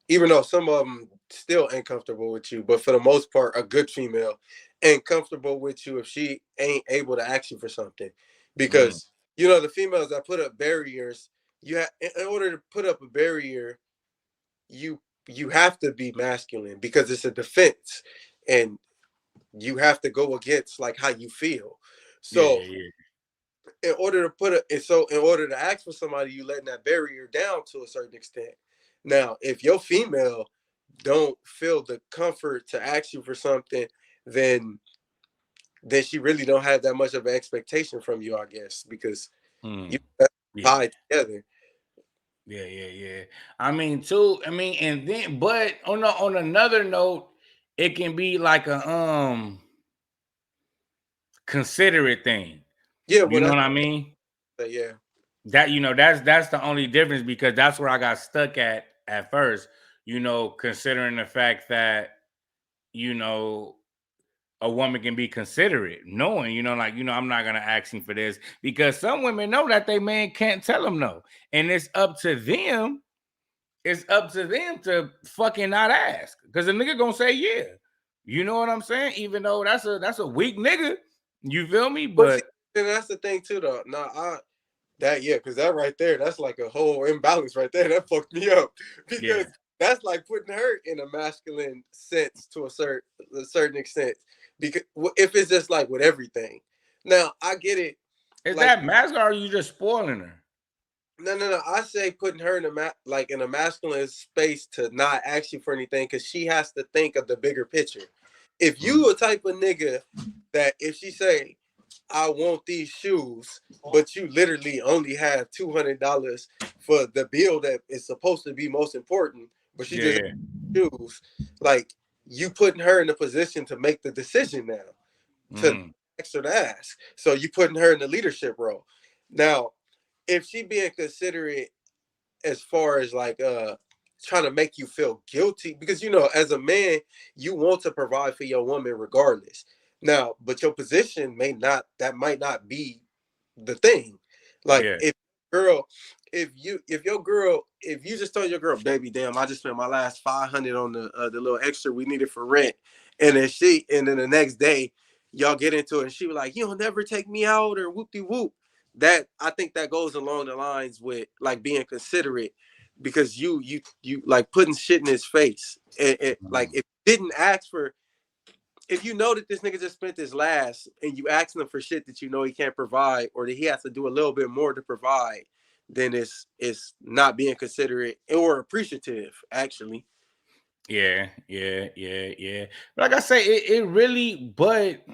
even though some of them still ain't comfortable with you. But for the most part, a good female ain't comfortable with you if she ain't able to ask you for something, mm, because the females that put up barriers, in order to put up a barrier, you have to be masculine because it's a defense, and you have to go against like how you feel. So yeah. in order to ask for somebody, you letting that barrier down to a certain extent. Now, if your female don't feel the comfort to ask you for something, then she really don't have that much of an expectation from you, I guess, because you Mm, yeah. tied together. Yeah. I mean, too. I mean, and then, but on another note, it can be like a considerate thing. Yeah, You well, know what I mean? yeah. That's the only difference because that's where I got stuck at first. Considering the fact that you know a woman can be considerate, knowing I'm not gonna ask him for this because some women know that they man can't tell them no, and it's up to them. It's up to them to fucking not ask because the nigga gonna say yeah. You know what I'm saying? Even though that's a weak nigga. You feel me? But see, But and that's the thing too, though. Now, That yeah, because that right there, that's like a whole imbalance right there. That fucked me up Yeah. because that's like putting her in a masculine sense to a certain extent. Because if it's just like with everything, now I get it. Is Like that masculine or are you just spoiling her? no. I say putting her in like in a masculine space to not ask you for anything because she has to think of the bigger picture. If you a type of nigga that if she say I want these shoes, but you literally only have $200 for the bill that is supposed to be most important, but she just Yeah, shoes. Like you putting her in a position to make the decision now, to mm, ask her to ask. So you putting her in the leadership role. Now, if she being considerate as far as like trying to make you feel guilty because as a man you want to provide for your woman regardless now but your position might not be the thing like yeah, girl if you just told your girl baby damn I just spent my last 500 on the little extra we needed for rent and then the next day y'all get into it and she was like you'll never take me out or whoop de whoop that I think that goes along the lines with like being considerate because you like putting shit in his face and like mm, if you didn't ask for if you know that this nigga just spent his last and you asking him for shit that you know he can't provide or that he has to do a little bit more to provide then it's not being considerate or appreciative actually. yeah, yeah, yeah, yeah. Like I say, it really, but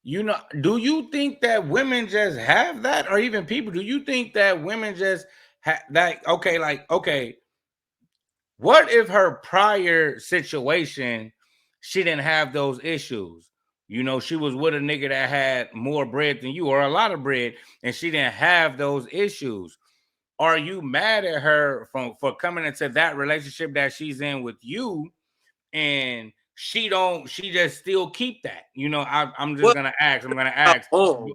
do you think that women just have that, or even people? Do you think that women just have that? Okay, like okay, what if her prior situation, she didn't have those issues? She was with a nigga that had more bread than you, or a lot of bread, and she didn't have those issues. Are you mad at her for coming into that relationship that she's in with you, and she just still keep that? I'm just What gonna ask. I'm gonna how ask, long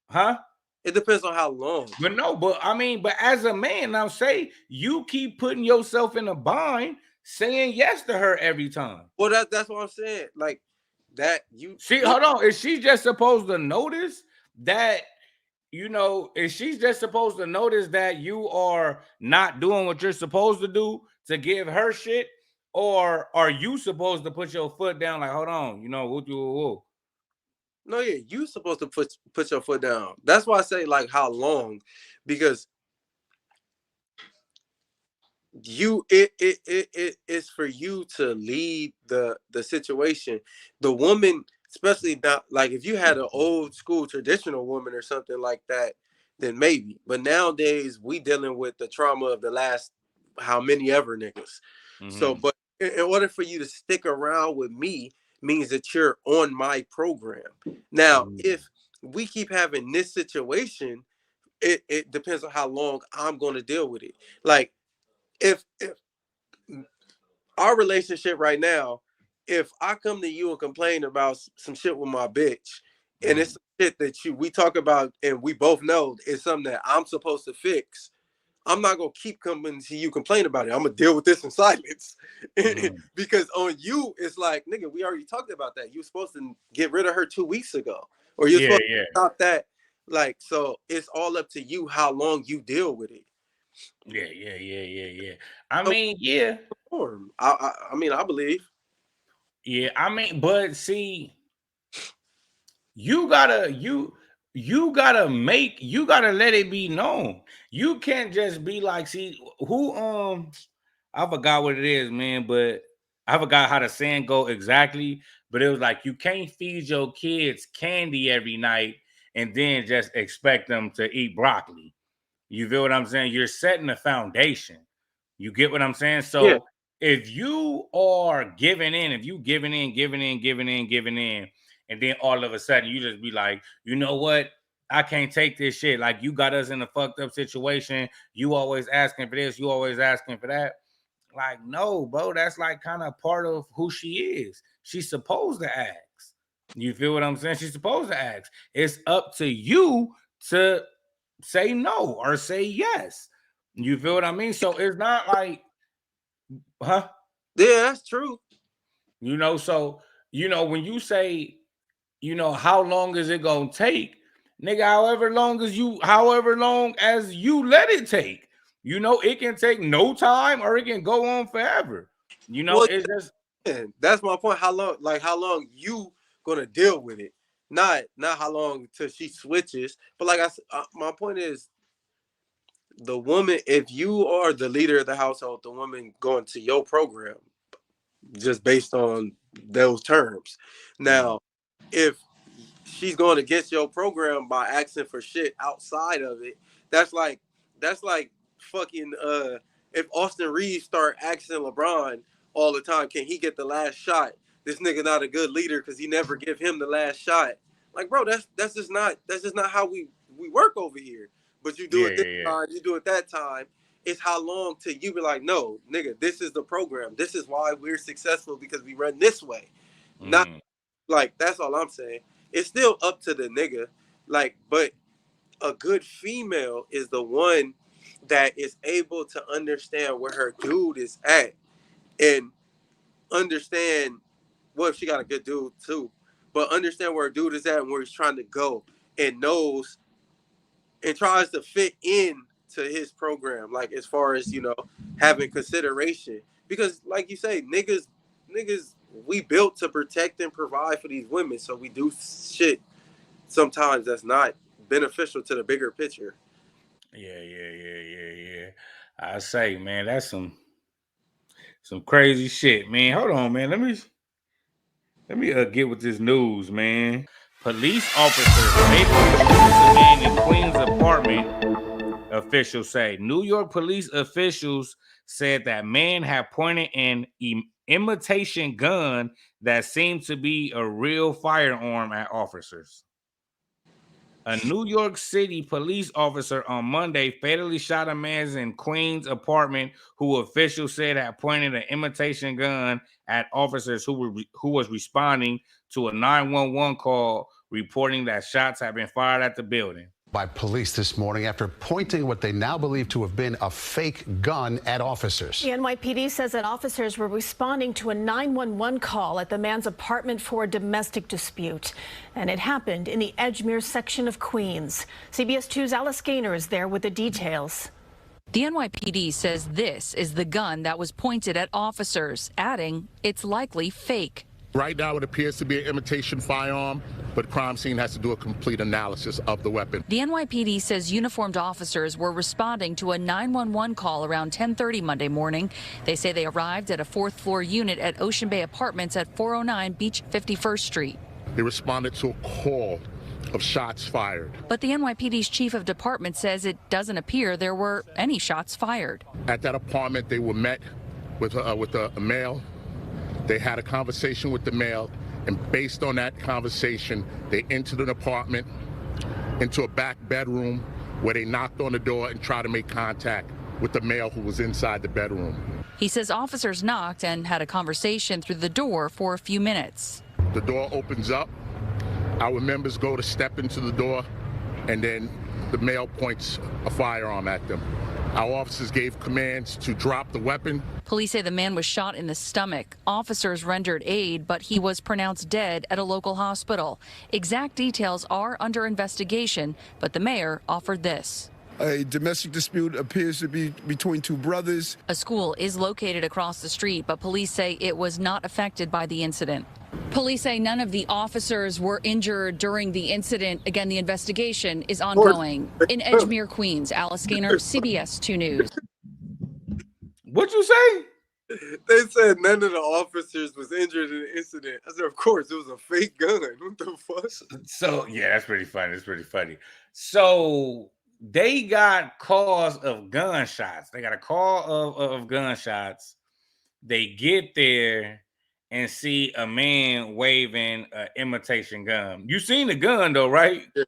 huh? it depends on how long. But no, but I mean, but as a man, now say you keep putting yourself in a bind, saying yes to her every time. Well that's what I'm saying like that you See, look hold on. Is she just supposed to notice that? Is she just supposed to notice that you are not doing what you're supposed to do to give her shit? Or are you supposed to put your foot down, like, hold on, woo, woo, woo. no yeah you supposed to put your foot down that's why I say like how long because it's for you to lead the situation the woman especially not like if you had an old school traditional woman or something like that then maybe but nowadays we dealing with the trauma of the last how many ever niggas so Mm-hmm. but in order for you to stick around with me means that you're on my program now Mm-hmm. if we keep having this situation it depends on how long I'm going to deal with it like if our relationship right now, if I come to you and complain about some shit with my bitch, and it's Mm-hmm. some shit that we talk about and we both know it's something that I'm supposed to fix, I'm not gonna keep coming to you complain about it. I'm gonna deal with this in silence. Mm-hmm. Because on you, it's like, nigga, we already talked about that. You were supposed to get rid of her 2 weeks ago. Or you're Yeah, supposed yeah, to stop that. Like, so it's all up to you how long you deal with it. yeah, yeah, yeah, yeah, yeah. I mean, yeah, I mean, I believe. yeah. I mean, but see, you gotta you gotta let it be known. You can't just be like, see, who I forgot what it is, man, but I forgot how the saying go exactly. But it was like you can't feed your kids candy every night and then just expect them to eat broccoli. You feel what I'm saying? You're setting a foundation. You get what I'm saying? Yeah. So if you are giving in, if you giving in, giving in, giving in, giving in, and then all of a sudden you just be like, you know what? I can't take this shit. Like you got us in a fucked up situation. You always asking for this, you always asking for that. Like, no, bro, that's like kind of part of who she is. She's supposed to ask. You feel what I'm saying? She's supposed to ask. It's up to you to say no or say yes. You feel what I mean? So it's not like, huh? Yeah, that's true. So when you say, how long is it gonna take? nigga, however long as you let it take. It can take no time or it can go on forever. Well, It's just that's my point. How long you gonna deal with it? Not how long till she switches. But my point is, the woman, if you are the leader of the household, the woman going to your program just based on those terms. Now, if she's going against your program by asking for shit outside of it, that's like fucking if Austin Reeves start asking LeBron all the time, can he get the last shot? This nigga not a good leader because he never give him the last shot. Like, bro, that's just not how we work over here. But you do it this time, you do it that time. It's how long till you be like, no, nigga, this is the program. This is why we're successful because we run this way. Not like that's all I'm saying. It's still up to the nigga. Like, but a good female is the one that is able to understand where her dude is at and understand, well, if she got a good dude too, but understand where her dude is at and where he's trying to go and knows and tries to fit in to his program, like as far as having consideration, because like you say, niggas, we built to protect and provide for these women, so we do shit sometimes that's not beneficial to the bigger picture. Yeah. I say, man, that's some crazy shit, man. Hold on, man. Let me get with this news, man. Police officers fatally shoots a man in Queens apartment. Officials say New York police officials said that man had pointed an imitation gun that seemed to be a real firearm at officers. A New York City police officer on Monday fatally shot a man in Queens apartment who officials said had pointed an imitation gun at officers who was responding to a 911 call reporting that shots had been fired at the building. By police this morning after pointing what they now believe to have been a fake gun at officers. The NYPD says that officers were responding to a 911 call at the man's apartment for a domestic dispute. And it happened in the Edgemere section of Queens. CBS 2's Alice Gaynor is there with the details. The NYPD says this is the gun that was pointed at officers, adding it's likely fake. Right now, it appears to be an imitation firearm, but crime scene has to do a complete analysis of the weapon. The NYPD says uniformed officers were responding to a 911 call around 10:30 Monday morning. They say they arrived at a fourth-floor unit at Ocean Bay Apartments at 409 Beach 51st Street. They responded to a call of shots fired. But the NYPD's chief of department says it doesn't appear there were any shots fired. At that apartment, they were met with a male. They had a conversation with the male, and based on that conversation, they entered an apartment into a back bedroom where they knocked on the door and tried to make contact with the male who was inside the bedroom. He says officers knocked and had a conversation through the door for a few minutes. The door opens up. Our members go to step into the door, and then the male points a firearm at them. Our officers gave commands to drop the weapon. Police say the man was shot in the stomach. Officers rendered aid, but he was pronounced dead at a local hospital. Exact details are under investigation, but the mayor offered this. A domestic dispute appears to be between two brothers. A school is located across the street, but police say it was not affected by the incident. Police say none of the officers were injured during the incident. Again, the investigation is ongoing. In Edgemere, Queens, Alice Gaynor, CBS 2 News. What'd you say? They said none of the officers was injured in the incident. I said, of course, it was a fake gun. What the fuck? So, yeah, that's pretty funny. So, they got calls of gunshots. They got a call of gunshots. They get there and see a man waving an imitation gun. You seen the gun, though, right? Yeah.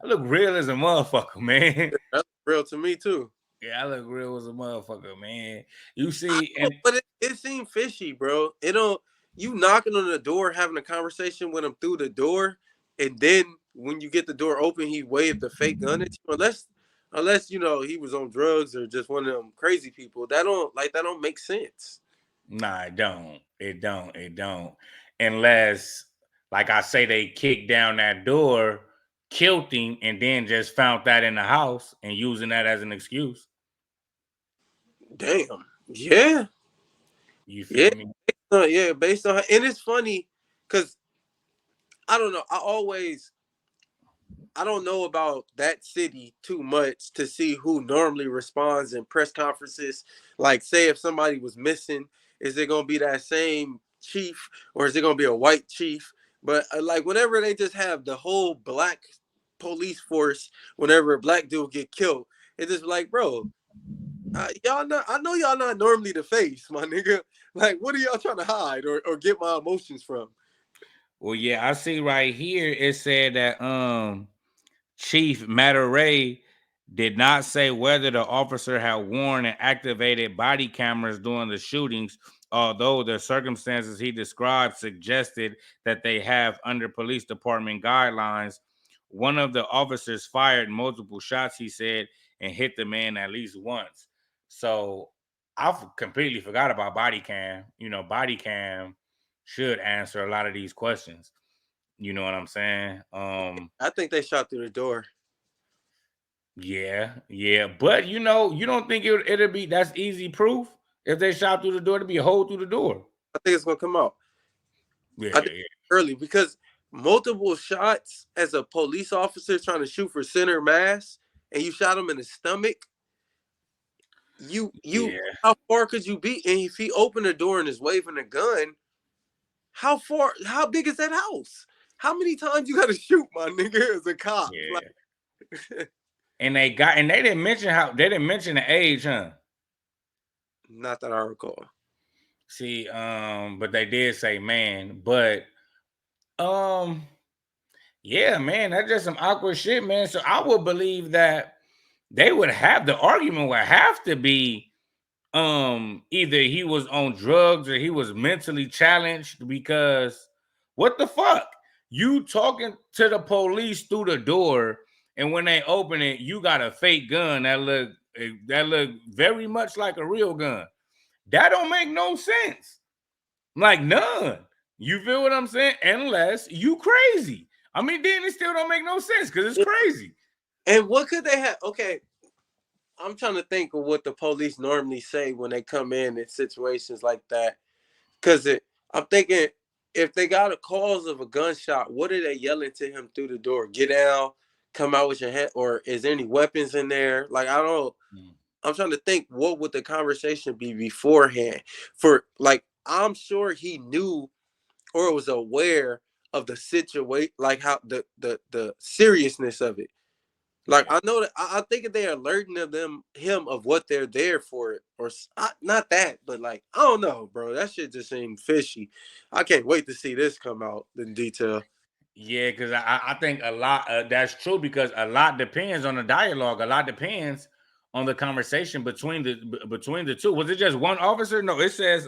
I look real as a motherfucker, man. That's real to me, too. Yeah, I look real as a motherfucker, man. You see, but it seemed fishy, bro. You knocking on the door, having a conversation with him through the door, and then when you get the door open, he waved the fake gun at you. Unless he was on drugs or just one of them crazy people. That don't make sense. Nah, it don't. Unless, like I say, they kick down that door killed him and then just found that in the house and using that as an excuse. Damn. Yeah. You Yeah. feel me? Yeah. Based on, and it's funny because I don't know. I don't know about that city too much to see who normally responds in press conferences. Like, say if somebody was missing, is it gonna be that same chief or is it gonna be a white chief? But like, whenever they just have the whole black police force, whenever a black dude get killed, it's just like, bro, y'all not. I know y'all not normally the face, my nigga. Like, what are y'all trying to hide or get my emotions from? Well, yeah, I see right here it said that Chief Mataray did not say whether the officer had worn and activated body cameras during the shootings, although the circumstances he described suggested that they have under police department guidelines. One of the officers fired multiple shots, he said, and hit the man at least once. So I completely forgot about body cam. You know, body cam should answer a lot of these questions. You know what I'm saying? I think they shot through the door. Yeah. But you know, you don't think it'll be that's easy proof if they shot through the door to be a hole through the door. I think it's gonna come out. I think Yeah. early because multiple shots as a police officer trying to shoot for center mass and you shot him in the stomach. You Yeah. how far could you be? And if he opened the door and is waving a gun, how big is that house? How many times you gotta shoot, my nigga, as a cop? Yeah. Like, And they didn't mention the age, huh? not that I recall. See, but they did say man, but yeah, man, that's just some awkward shit, man. So I would believe that they would have the argument would have to be either he was on drugs or he was mentally challenged, because what the fuck, you talking to the police through the door and when they open it you got a fake gun that look very much like a real gun. That don't make no sense, like none. You feel what I'm saying? Unless you crazy. I mean, then it still don't make no sense because it's crazy. And what could they have? Okay, I'm trying to think of what the police normally say when they come in situations like that. Because I'm thinking if they got a cause of a gunshot, what are they yelling to him through the door? Get out, come out with your head, or is there any weapons in there? Like, I don't. I'm trying to think what would the conversation be beforehand. For like, I'm sure he knew or was aware of the situation, like how the seriousness of it. Like, I know that I think they're alerting him of what they're there for, or not that, but like, I don't know, bro. That shit just seemed fishy. I can't wait to see this come out in detail. Yeah, because I think a lot that's true, because a lot depends on the dialogue. A lot depends on the conversation between the two. Was it just one officer? No, it said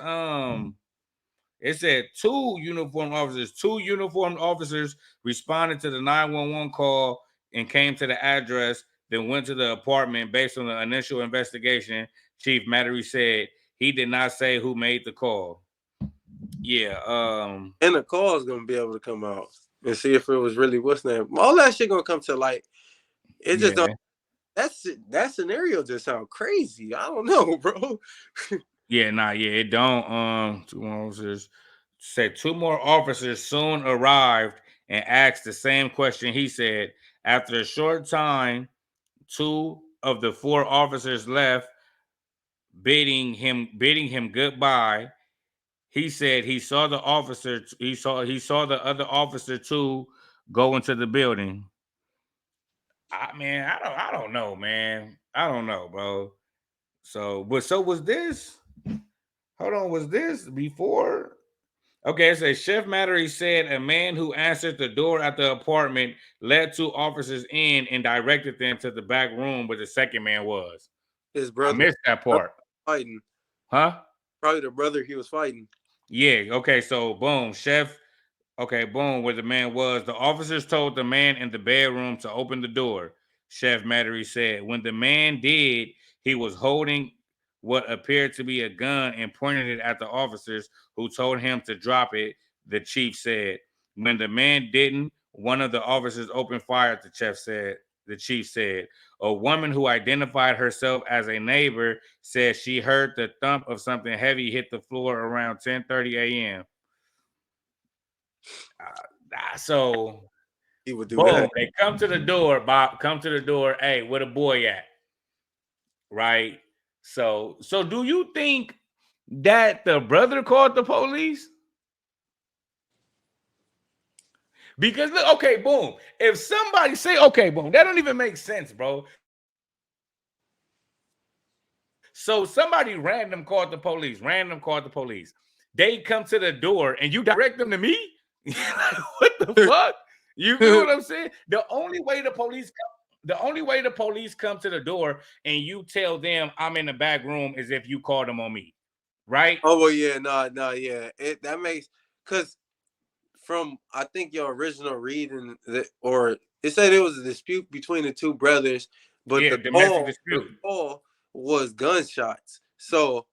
two uniformed officers. Two uniformed officers responded to the 911 call and came to the address, then went to the apartment. Based on the initial investigation, Chief Mattery said he did not say who made the call. Yeah. And the call is gonna be able to come out and see if it was really what's name. All that shit gonna come to light. It just don't. That scenario just sounds crazy. I don't know, bro. Yeah, it don't. Two more officers said two more officers soon arrived and asked the same question. He said after a short time, two of the four officers left, bidding him goodbye. He said he saw the officer. He saw the other officer too go into the building. I don't know, man. I don't know, bro. So was this? Hold on, was this before? Okay, it says Chef Mattery said a man who answered the door at the apartment led two officers in and directed them to the back room where the second man was. His I brother missed that part. fighting. Huh? Probably the brother he was fighting. Yeah, okay, so boom, Chef. Okay, boom, where the man was. The officers told the man in the bedroom to open the door. Chef Mattery said when the man did, he was holding what appeared to be a gun and pointed it at the officers, who told him to drop it. The chief said when the man didn't, One of the officers opened fire. The chief said, a woman who identified herself as a neighbor said she heard the thump of something heavy hit the floor around 10:30 a.m. So, He would do boom, that. they come to the door, Bob, come to the door. Hey, where the boy at? Right? So do you think that the brother called the police? Because look, okay, boom. If somebody say, okay, boom, that don't even make sense, bro. So somebody random called the police. They come to the door and you direct them to me? Like, what the fuck? You feel what I'm saying? The only way the police come to the door and you tell them I'm in the back room is if you call them on me, right? Oh well, yeah, yeah. That makes, because from, I think, your original reading, or it said it was a dispute between the two brothers, but Yeah, the domestic dispute. call was gunshots. So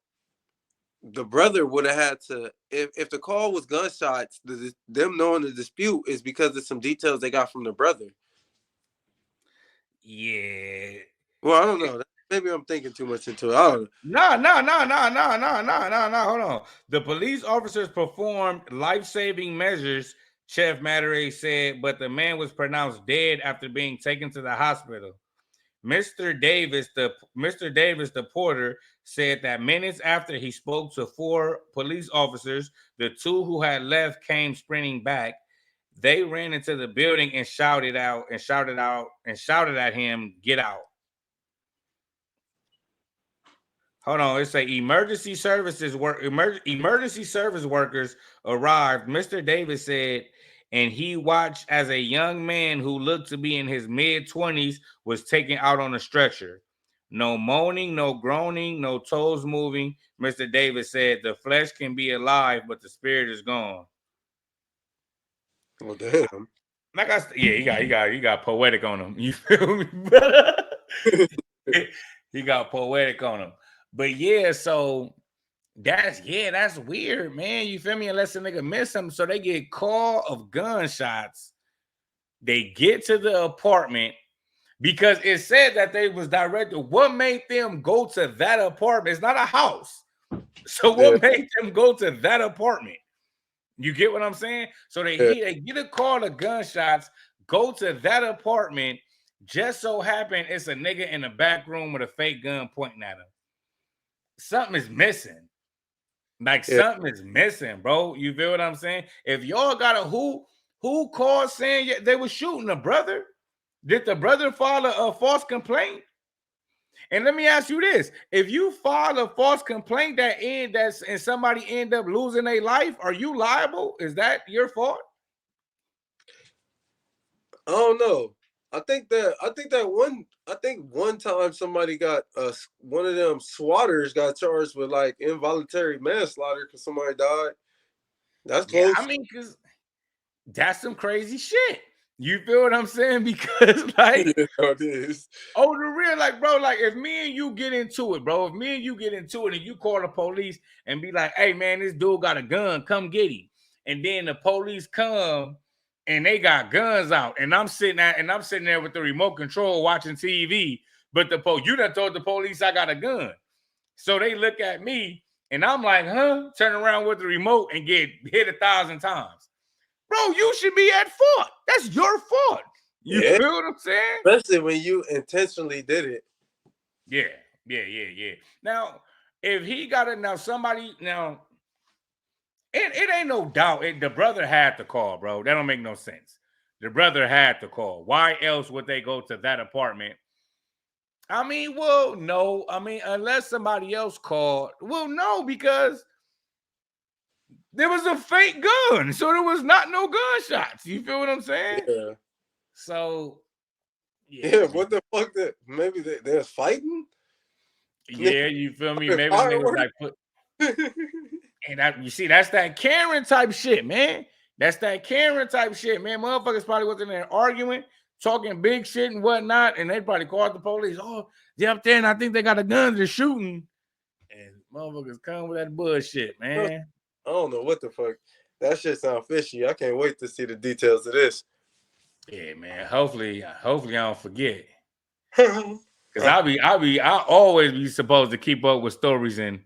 the brother would have had to, if the call was gunshots, them knowing the dispute is because of some details they got from the brother. Yeah. Well, I don't know. Maybe I'm thinking too much into it. I don't know. No. Hold on. The police officers performed life-saving measures, Chef Matere said, but the man was pronounced dead after being taken to the hospital. Mr. Davis, the porter, said that minutes after he spoke to 4 police officers, the 2 who had left came sprinting back. They ran into the building and shouted at him, "Get out." Hold on, it say emergency service workers arrived. Mr. Davis said, and he watched as a young man who looked to be in his mid-20s was taken out on a stretcher. No moaning, no groaning, no toes moving. Mr. Davis said, the flesh can be alive, but the spirit is gone. Well, damn. He got poetic on him. You feel me? He got poetic on him. But yeah, so that's weird, man. You feel me? Unless a nigga miss him, so they get call of gunshots. They get to the apartment because it said that they was directed. What made them go to that apartment? It's not a house. So what made them go to that apartment? You get what I'm saying? So they get a call of gunshots, go to that apartment. Just so happen it's a nigga in the back room with a fake gun pointing at him. Something is missing. Something is missing, bro. You feel what I'm saying? If y'all got a who called saying they were shooting a brother, did the brother file a false complaint? And let me ask you this: if you file a false complaint and somebody end up losing their life, are you liable? Is that your fault? I don't know. I think one time somebody got one of them swatters got charged with like involuntary manslaughter because somebody died. That's close. Yeah, I mean, because that's some crazy shit. You feel what I'm saying? Because like, it is. Oh, the real, like, bro, like if me and you get into it, bro, and you call the police and be like, hey man, this dude got a gun, come get him. And then the police come and they got guns out, and I'm sitting there with the remote control watching TV. But you done told the police I got a gun. So they look at me and I'm like, huh? Turn around with the remote and get hit 1,000 times. Bro, you should be at fault. That's your fault. You feel what I'm saying? Especially when you intentionally did it. Yeah. Now, if he got it, it ain't no doubt. The brother had to call, bro. That don't make no sense. The brother had to call. Why else would they go to that apartment? I mean, well, no. I mean, unless somebody else called. Well, no, because there was a fake gun. So there was not no gunshots. You feel what I'm saying? Yeah. So, yeah, what the fuck? Maybe they're fighting? Yeah, you feel me? Maybe the niggas like put. And you see, that's that Karen type shit, man. That's that Karen type shit, man. Motherfuckers probably wasn't there arguing, talking big shit and whatnot, and they probably called the police. Oh, they're up there, and I think they got a gun. They're shooting, and motherfuckers come with that bullshit, man. I don't know what the fuck. That shit sound fishy. I can't wait to see the details of this. Yeah, man. Hopefully I don't forget. Cause I always be supposed to keep up with stories and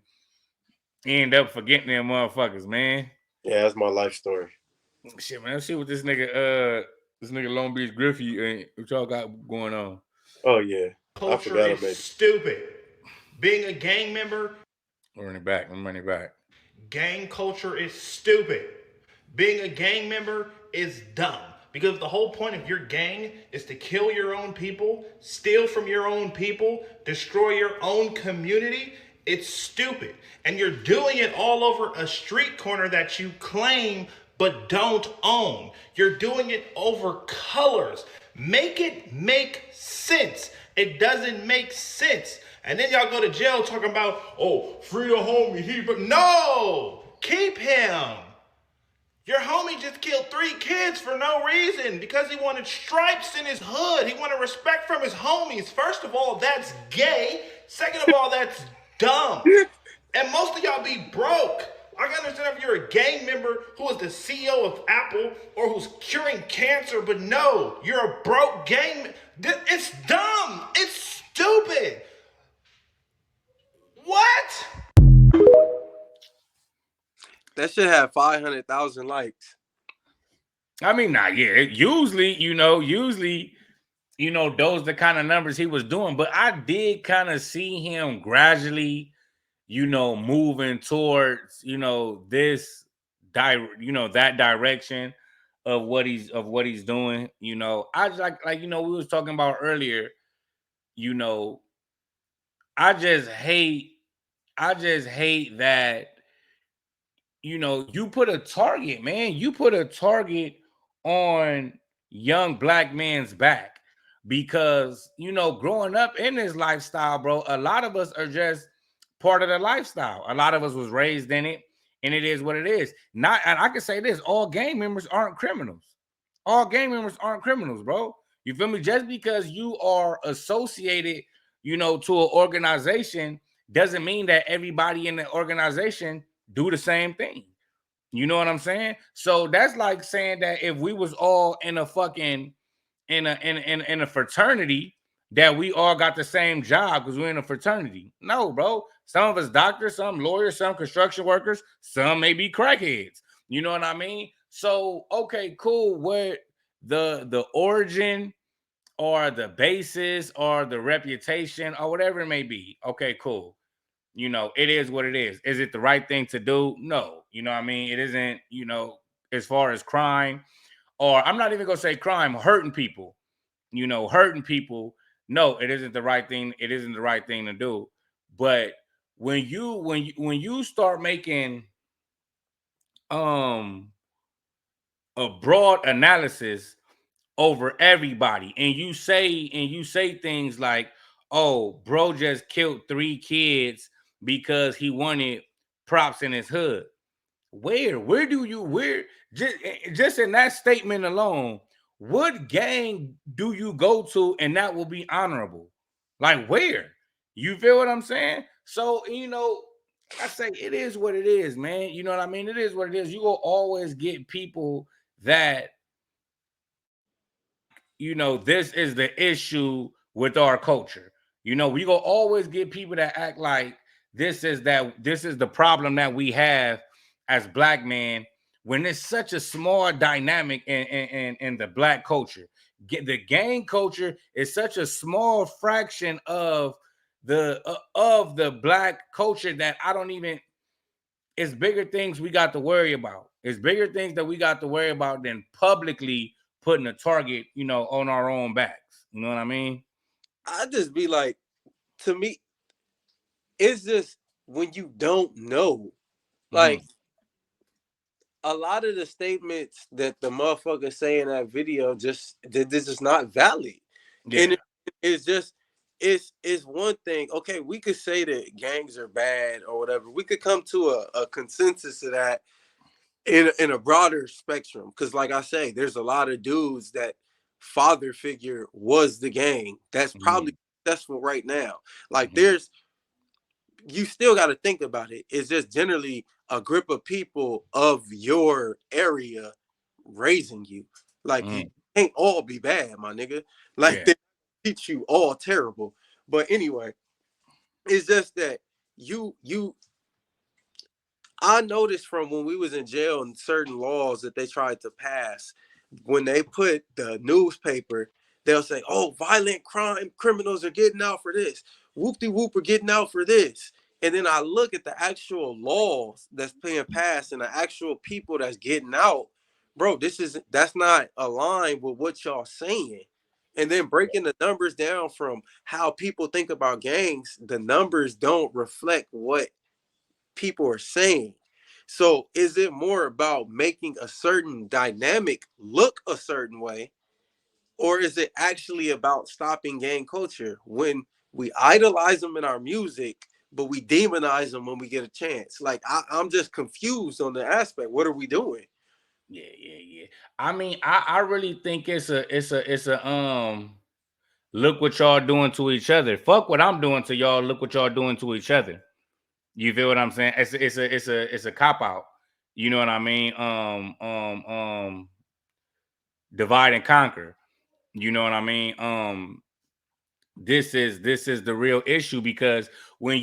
end up forgetting them motherfuckers, man. Yeah, that's my life story. Shit, man. Let's see what this nigga Long Beach Griffey what y'all got going on. Oh yeah, I Culture forgot is about it. stupid. Being a gang member, I'm running back. gang culture is stupid. Being a gang member is dumb. Because the whole point of your gang is to kill your own people, steal from your own people, destroy your own community. It's stupid. And you're doing it all over a street corner that you claim but don't own. You're doing it over colors. Make it make sense. It doesn't make sense. And then y'all go to jail talking about, oh, free the homie. But no, keep him. Your homie just killed 3 kids for no reason because he wanted stripes in his hood. He wanted respect from his homies. First of all, that's gay. Second of all, that's dumb. And most of y'all be broke. I can understand if you're a gang member who is the CEO of Apple or who's curing cancer, but no, you're a broke gang. It's dumb. It's stupid. What? That shit had 500,000 likes. I mean, usually, those the kind of numbers he was doing, but I did kind of see him gradually, moving towards, that direction of what he's doing. I just like we was talking about earlier, I just hate that, you put a target, man. You put a target on young black men's back because, growing up in this lifestyle, bro, a lot of us are just part of the lifestyle. A lot of us was raised in it, and it is what it is. And I can say this, all gang members aren't criminals. All gang members aren't criminals, bro. You feel me? Just because you are associated, to an organization doesn't mean that everybody in the organization do the same thing. You know what I'm saying? So that's like saying that if we was all in a fucking in a fraternity, that we all got the same job because we're in a fraternity. No, bro. Some of us doctors, some lawyers, some construction workers, some may be crackheads. You know what I mean? So okay, cool. What the origin or the basis or the reputation or whatever it may be. Okay, cool. It is what it is. Is it the right thing to do? No. You know what I mean? It isn't, as far as crime, or I'm not even going to say crime, hurting people, hurting people. No, it isn't the right thing. It isn't the right thing to do. But when you start making a broad analysis over everybody and you say things like, oh, bro just killed 3 kids because he wanted props in his hood. Where just in that statement alone, what gang do you go to and that will be honorable? Like, where? You feel what I'm saying? So, I say it is what it is, man. You know what I mean? It is what it is. You will always get people that, this is the issue with our culture. We gonna always get people that act like this is the problem that we have as black men, when it's such a small dynamic in the black culture. The gang culture is such a small fraction of the black culture that I don't even. It's bigger things we got to worry about. It's bigger things that we got to worry about than publicly putting a target, on our own backs. You know what I mean? I just be like, to me, it's just when you don't know, like a lot of the statements that the motherfuckers say in that video, this is not valid. Yeah. And it's just, it's one thing. Okay, we could say that gangs are bad or whatever. We could come to a consensus of that in a broader spectrum. Because like I say, there's a lot of dudes that father figure was the gang that's probably successful right now. Like you still got to think about it. It's just generally a group of people of your area raising you. Like you can't all be bad, my nigga. Like they teach you all terrible. But anyway, it's just that I noticed from when we was in jail and certain laws that they tried to pass, when they put the newspaper, they'll say, oh, violent crime criminals are getting out for this. Whoop-de-whoop are getting out for this. And then I look at the actual laws that's being passed and the actual people that's getting out. Bro, that's not aligned with what y'all saying. And then breaking the numbers down from how people think about gangs, the numbers don't reflect what people are saying. So is it more about making a certain dynamic look a certain way, or is it actually about stopping gang culture when we idolize them in our music, but we demonize them when we get a chance? Like I'm just confused on the aspect. What are we doing? Yeah. I mean, I really think it's a look what y'all doing to each other. Fuck what I'm doing to y'all. Look what y'all doing to each other. You feel what I'm saying? It's a cop out. You know what I mean? Divide and conquer. You know what I mean? This is the real issue, because when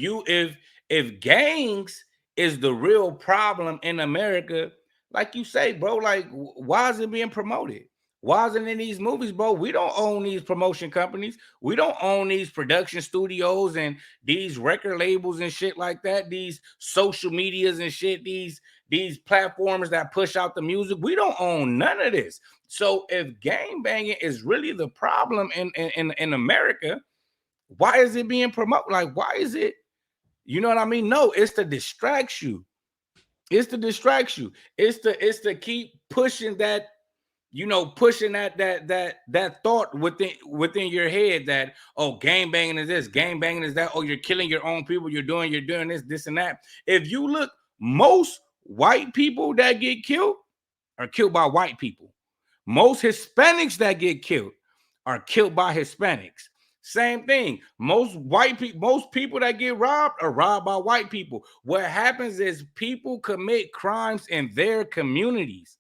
if gangs is the real problem in America, like you say, bro, like why is it being promoted? Why isn't it in these movies, bro? We don't own these promotion companies. We don't own these production studios and these record labels and shit like that. These social medias and shit. These platforms that push out the music. We don't own none of this. So if gang banging is really the problem in America, why is it being promoted? Like, why is it? You know what I mean? No, it's to distract you. It's to distract you. It's to keep pushing that, pushing that thought within your head that, oh, gang banging is this, gang banging is that, oh, you're killing your own people, you're doing this and that. If you look, most white people that get killed are killed by white people. Most Hispanics that get killed are killed by Hispanics. Same thing. Most people that get robbed are robbed by white people. What happens is people commit crimes in their communities.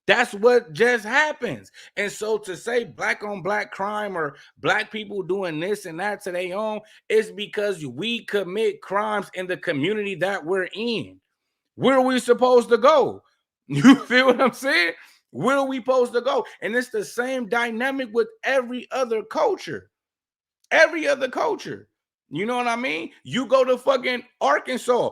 That's what just happens. And so to say black on black crime or black people doing this and that to their own is because we commit crimes in the community that we're in. Where are we supposed to go? You feel what I'm saying? Where are we supposed to go? And it's the same dynamic with every other culture. Every other culture. You know what I mean? You go to fucking Arkansas.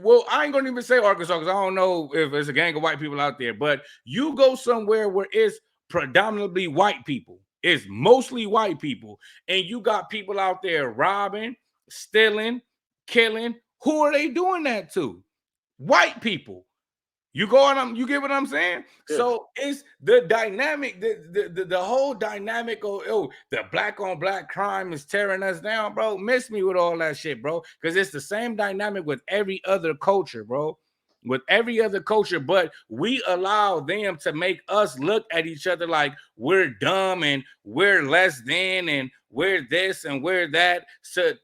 Well, I ain't gonna even say Arkansas because I don't know if there's a gang of white people out there, but you go somewhere where it's predominantly white people. It's mostly white people, and you got people out there robbing, stealing, killing. Who are they doing that to? White people. You get what I'm saying? Yeah. So it's the dynamic, the whole dynamic of the black on black crime is tearing us down, bro. Miss me with all that shit, bro. Because it's the same dynamic with every other culture, bro. With every other culture, but we allow them to make us look at each other like we're dumb and we're less than and we're this and we're that, to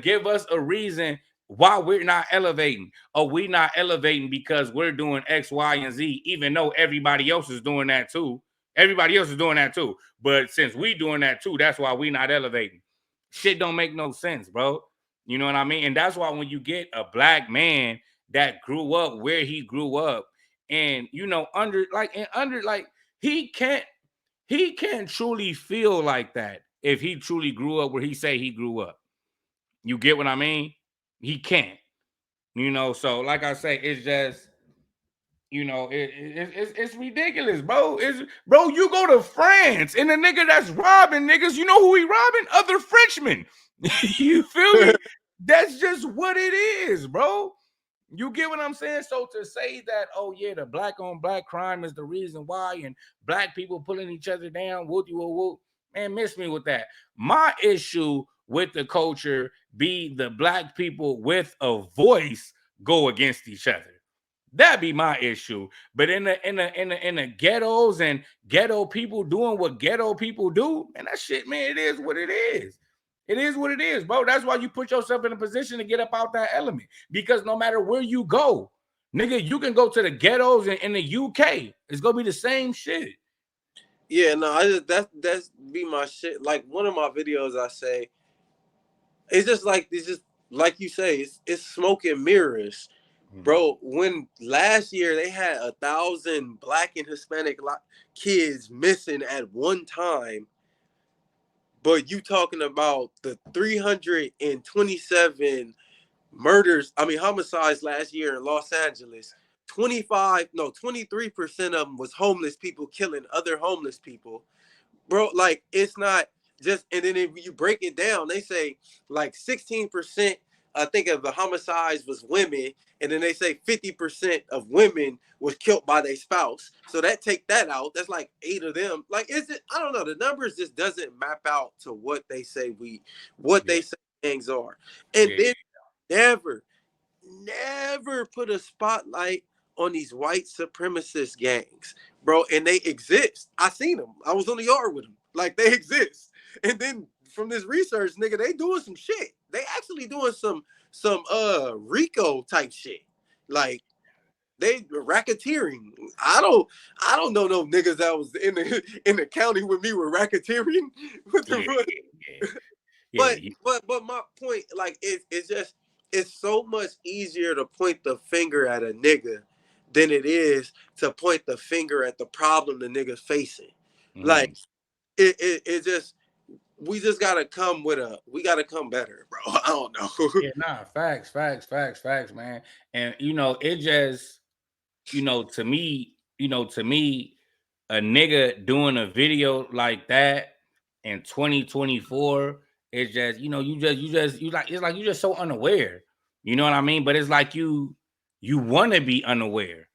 give us a reason why we're not elevating. Or we not elevating because we're doing X, Y, and Z, even though everybody else is doing that too. Everybody else is doing that too. But since we doing that too, that's why we not elevating. Shit don't make no sense, bro. You know what I mean? And that's why when you get a black man that grew up where he grew up, and he can't truly feel like that if he truly grew up where he say he grew up. You get what I mean? He can't, so like I say, it's just, it's ridiculous, bro. Bro, you go to France and the nigga that's robbing niggas, you know who he robbing? Other Frenchmen. You feel me? That's just what it is, bro. You get what I'm saying? So to say that, oh yeah, the black on black crime is the reason why, and black people pulling each other down, whoop, man, miss me with that. My issue with the culture be the black people with a voice go against each other. That'd be my issue. But in the ghettos and ghetto people doing what ghetto people do, and that shit, man, it is what it is. It is what it is, bro. That's why you put yourself in a position to get up out that element. Because no matter where you go, nigga, you can go to the ghettos in the UK. It's gonna be the same shit. Yeah, no, I just that's be my shit. Like one of my videos, I say it's just like you say, it's smoke and mirrors, bro. When last year they had 1,000 Black and Hispanic kids missing at one time, but you talking about the 327 homicides last year in Los Angeles. 23% of them was homeless people killing other homeless people. Bro, like it's not just, and then if you break it down, they say like 16%, I think, of the homicides was women, and then they say 50% of women was killed by their spouse. So take that out. That's like 8 of them. Like, is it? I don't know. The numbers just doesn't map out to what they say they say things are. And then never put a spotlight on these white supremacist gangs, bro. And they exist. I seen them. I was on the yard with them. Like, they exist. And then from this research, nigga, they doing some shit. They actually doing some Rico type shit. Like, they racketeering. I don't know no niggas that was in the county with me were racketeering. What the fuck? But my point, like, it's just, it's so much easier to point the finger at a nigga than it is to point the finger at the problem the nigga's facing. Like, it just, we just gotta come better, bro. I don't know. Yeah, nah, facts, man. And it just, to me, a nigga doing a video like that in 2024, it's just, you like, it's like you just so unaware. You know what I mean? But it's like you want to be unaware.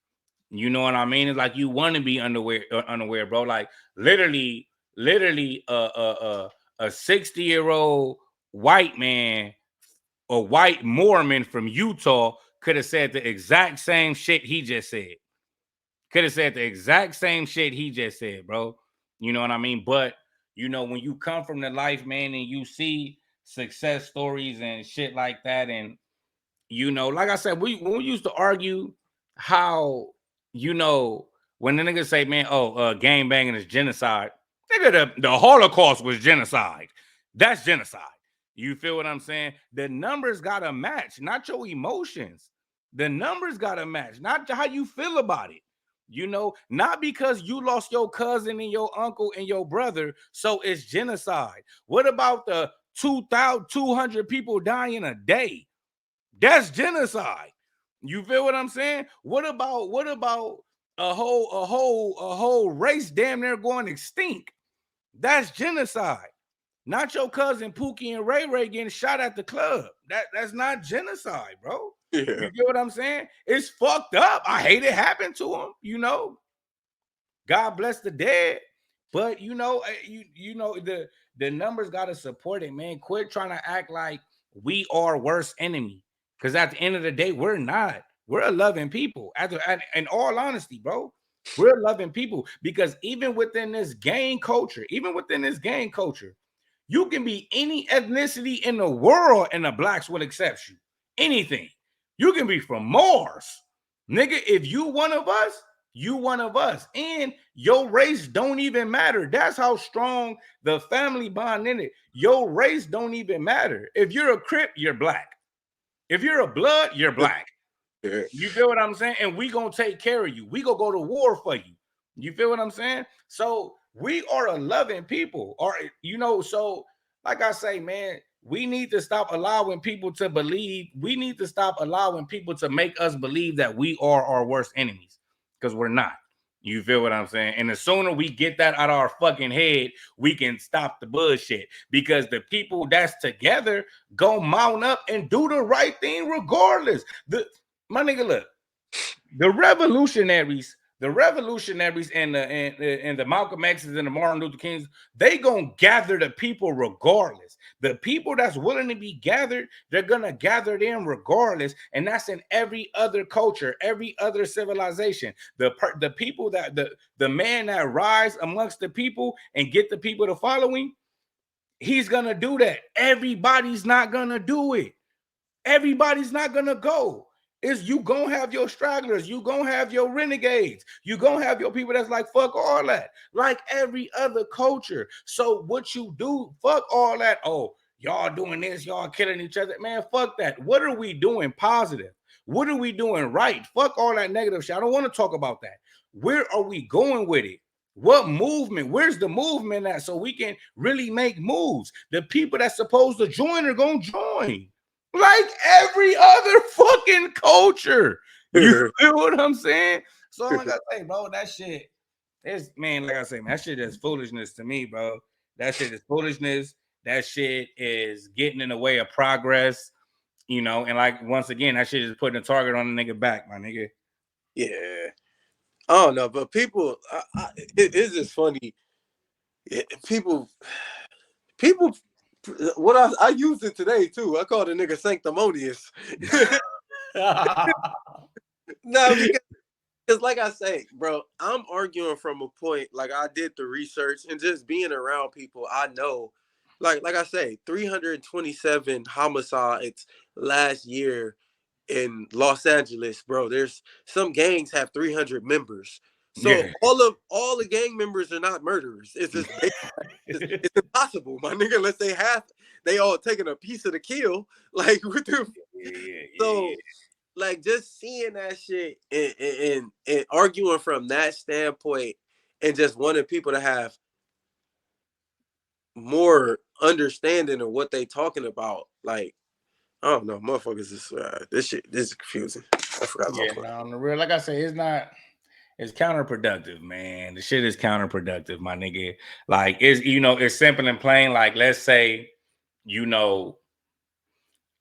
You know what I mean? It's like you want to be unaware, bro. Like literally, a 60-year-old white man, a white Mormon from Utah, could have said the exact same shit he just said. Could have said the exact same shit he just said, bro. You know what I mean? But when you come from the life, man, and you see success stories and shit like that, and like I said, when we used to argue how, when the niggas say, man, gang banging is genocide, nigga, the Holocaust was genocide. That's genocide. You feel what I'm saying? The numbers gotta match, not your emotions. The numbers gotta match, not how you feel about it. Not because you lost your cousin and your uncle and your brother, so it's genocide. What about the 2,200 people dying a day? That's genocide. You feel what I'm saying? What about a whole race damn near going extinct? That's genocide. Not your cousin Pookie and Ray Ray getting shot at the club. That's not genocide, bro. Yeah. You get what I'm saying? It's fucked up. I hate it happened to him. God bless the dead. But the numbers gotta support it, man. Quit trying to act like we are worst enemy. Because at the end of the day, we're not. We're a loving people. In all honesty, bro, we're loving people. Because even within this gang culture, you can be any ethnicity in the world and the blacks will accept you. Anything. You can be from Mars. Nigga, if you one of us, you one of us. And your race don't even matter. That's how strong the family bond in it. Your race don't even matter. If you're a Crip, you're black. If you're a Blood, you're black. You feel what I'm saying? And we gonna take care of you. We gonna go to war for you. You feel what I'm saying? So we are a loving people. Or so like I say, man, we need to stop allowing people to believe. We need to stop allowing people to make us believe that we are our worst enemies, because we're not. You feel what I'm saying? And the sooner we get that out of our fucking head, we can stop the bullshit. Because the people that's together go mount up and do the right thing regardless. My nigga, look, the revolutionaries and the Malcolm X's and the Martin Luther Kings, they gonna gather the people regardless. The people that's willing to be gathered, they're gonna gather them regardless, and that's in every other culture, every other civilization. The people that the man that rise amongst the people and get the people to follow him, he's gonna do that. Everybody's not gonna do it. Everybody's not gonna go. is you gonna have your stragglers, you gonna have your renegades, you gonna have your people that's like, fuck all that, like every other culture. So what you do, fuck all that. Oh, y'all doing this, y'all killing each other. Man, fuck that. What are we doing positive? What are we doing right? Fuck all that negative shit. I don't want to talk about that. Where are we going with it? What movement? Where's the movement at? So we can really make moves. The people that's supposed to join are gonna join. Like every other fucking culture. You feel what I'm saying? So like I say, bro, that shit is, man, like I say, man, that shit is foolishness to me, bro. That shit is foolishness. That shit is getting in the way of progress, you know, and like once again, that shit is putting a target on the nigga back, my nigga. Yeah. I don't know, but people, it's just funny. People, what I used it today too. I called a nigga sanctimonious. No, because like I say, bro, I'm arguing from a point, like I did the research and just being around people, I know, like I say, 327 homicides last year in Los Angeles, bro. There's some gangs have 300 members. So Yeah. all the gang members are not murderers. It's just it's impossible, my nigga, unless they all taking a piece of the kill. Like with them. So like just seeing that shit and arguing from that standpoint and just wanting people to have more understanding of what they talking about. Like, I don't know, motherfuckers is this is confusing. I forgot my point. On the real, like I say, it's counterproductive, man. The shit is counterproductive, my nigga. Like it's, you know, it's simple and plain. Like, let's say, you know,